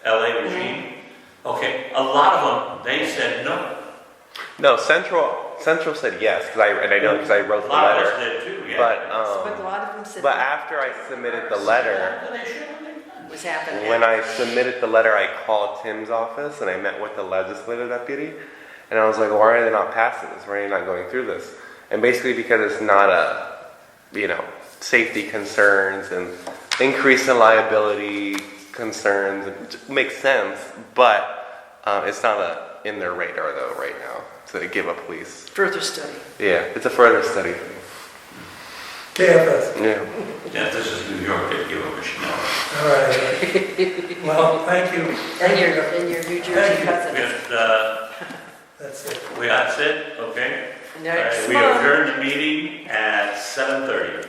LA regime. Okay, a lot of them, they said no. No, Central said yes, and I know because I wrote A the lot of us letter. did too, yeah. But But a lot of them said but that after I submitted the letter, They should have been done. was happening. when I submitted the letter, I called Tim's office and I met with the legislative deputy, and I was like, why are they not passing this? Why are they not going through this? And basically because it's not safety concerns and increase in liability concerns. It makes sense, but it's not in their radar though right now to give a police. Further study. Yeah, it's a further study. KFS. Yeah. Yeah, this is New York, they give them a Chanel. All right. Well, thank you. And your New Jersey cousin. That's it. That's it, okay? Next We month. adjourn the meeting at 7:30.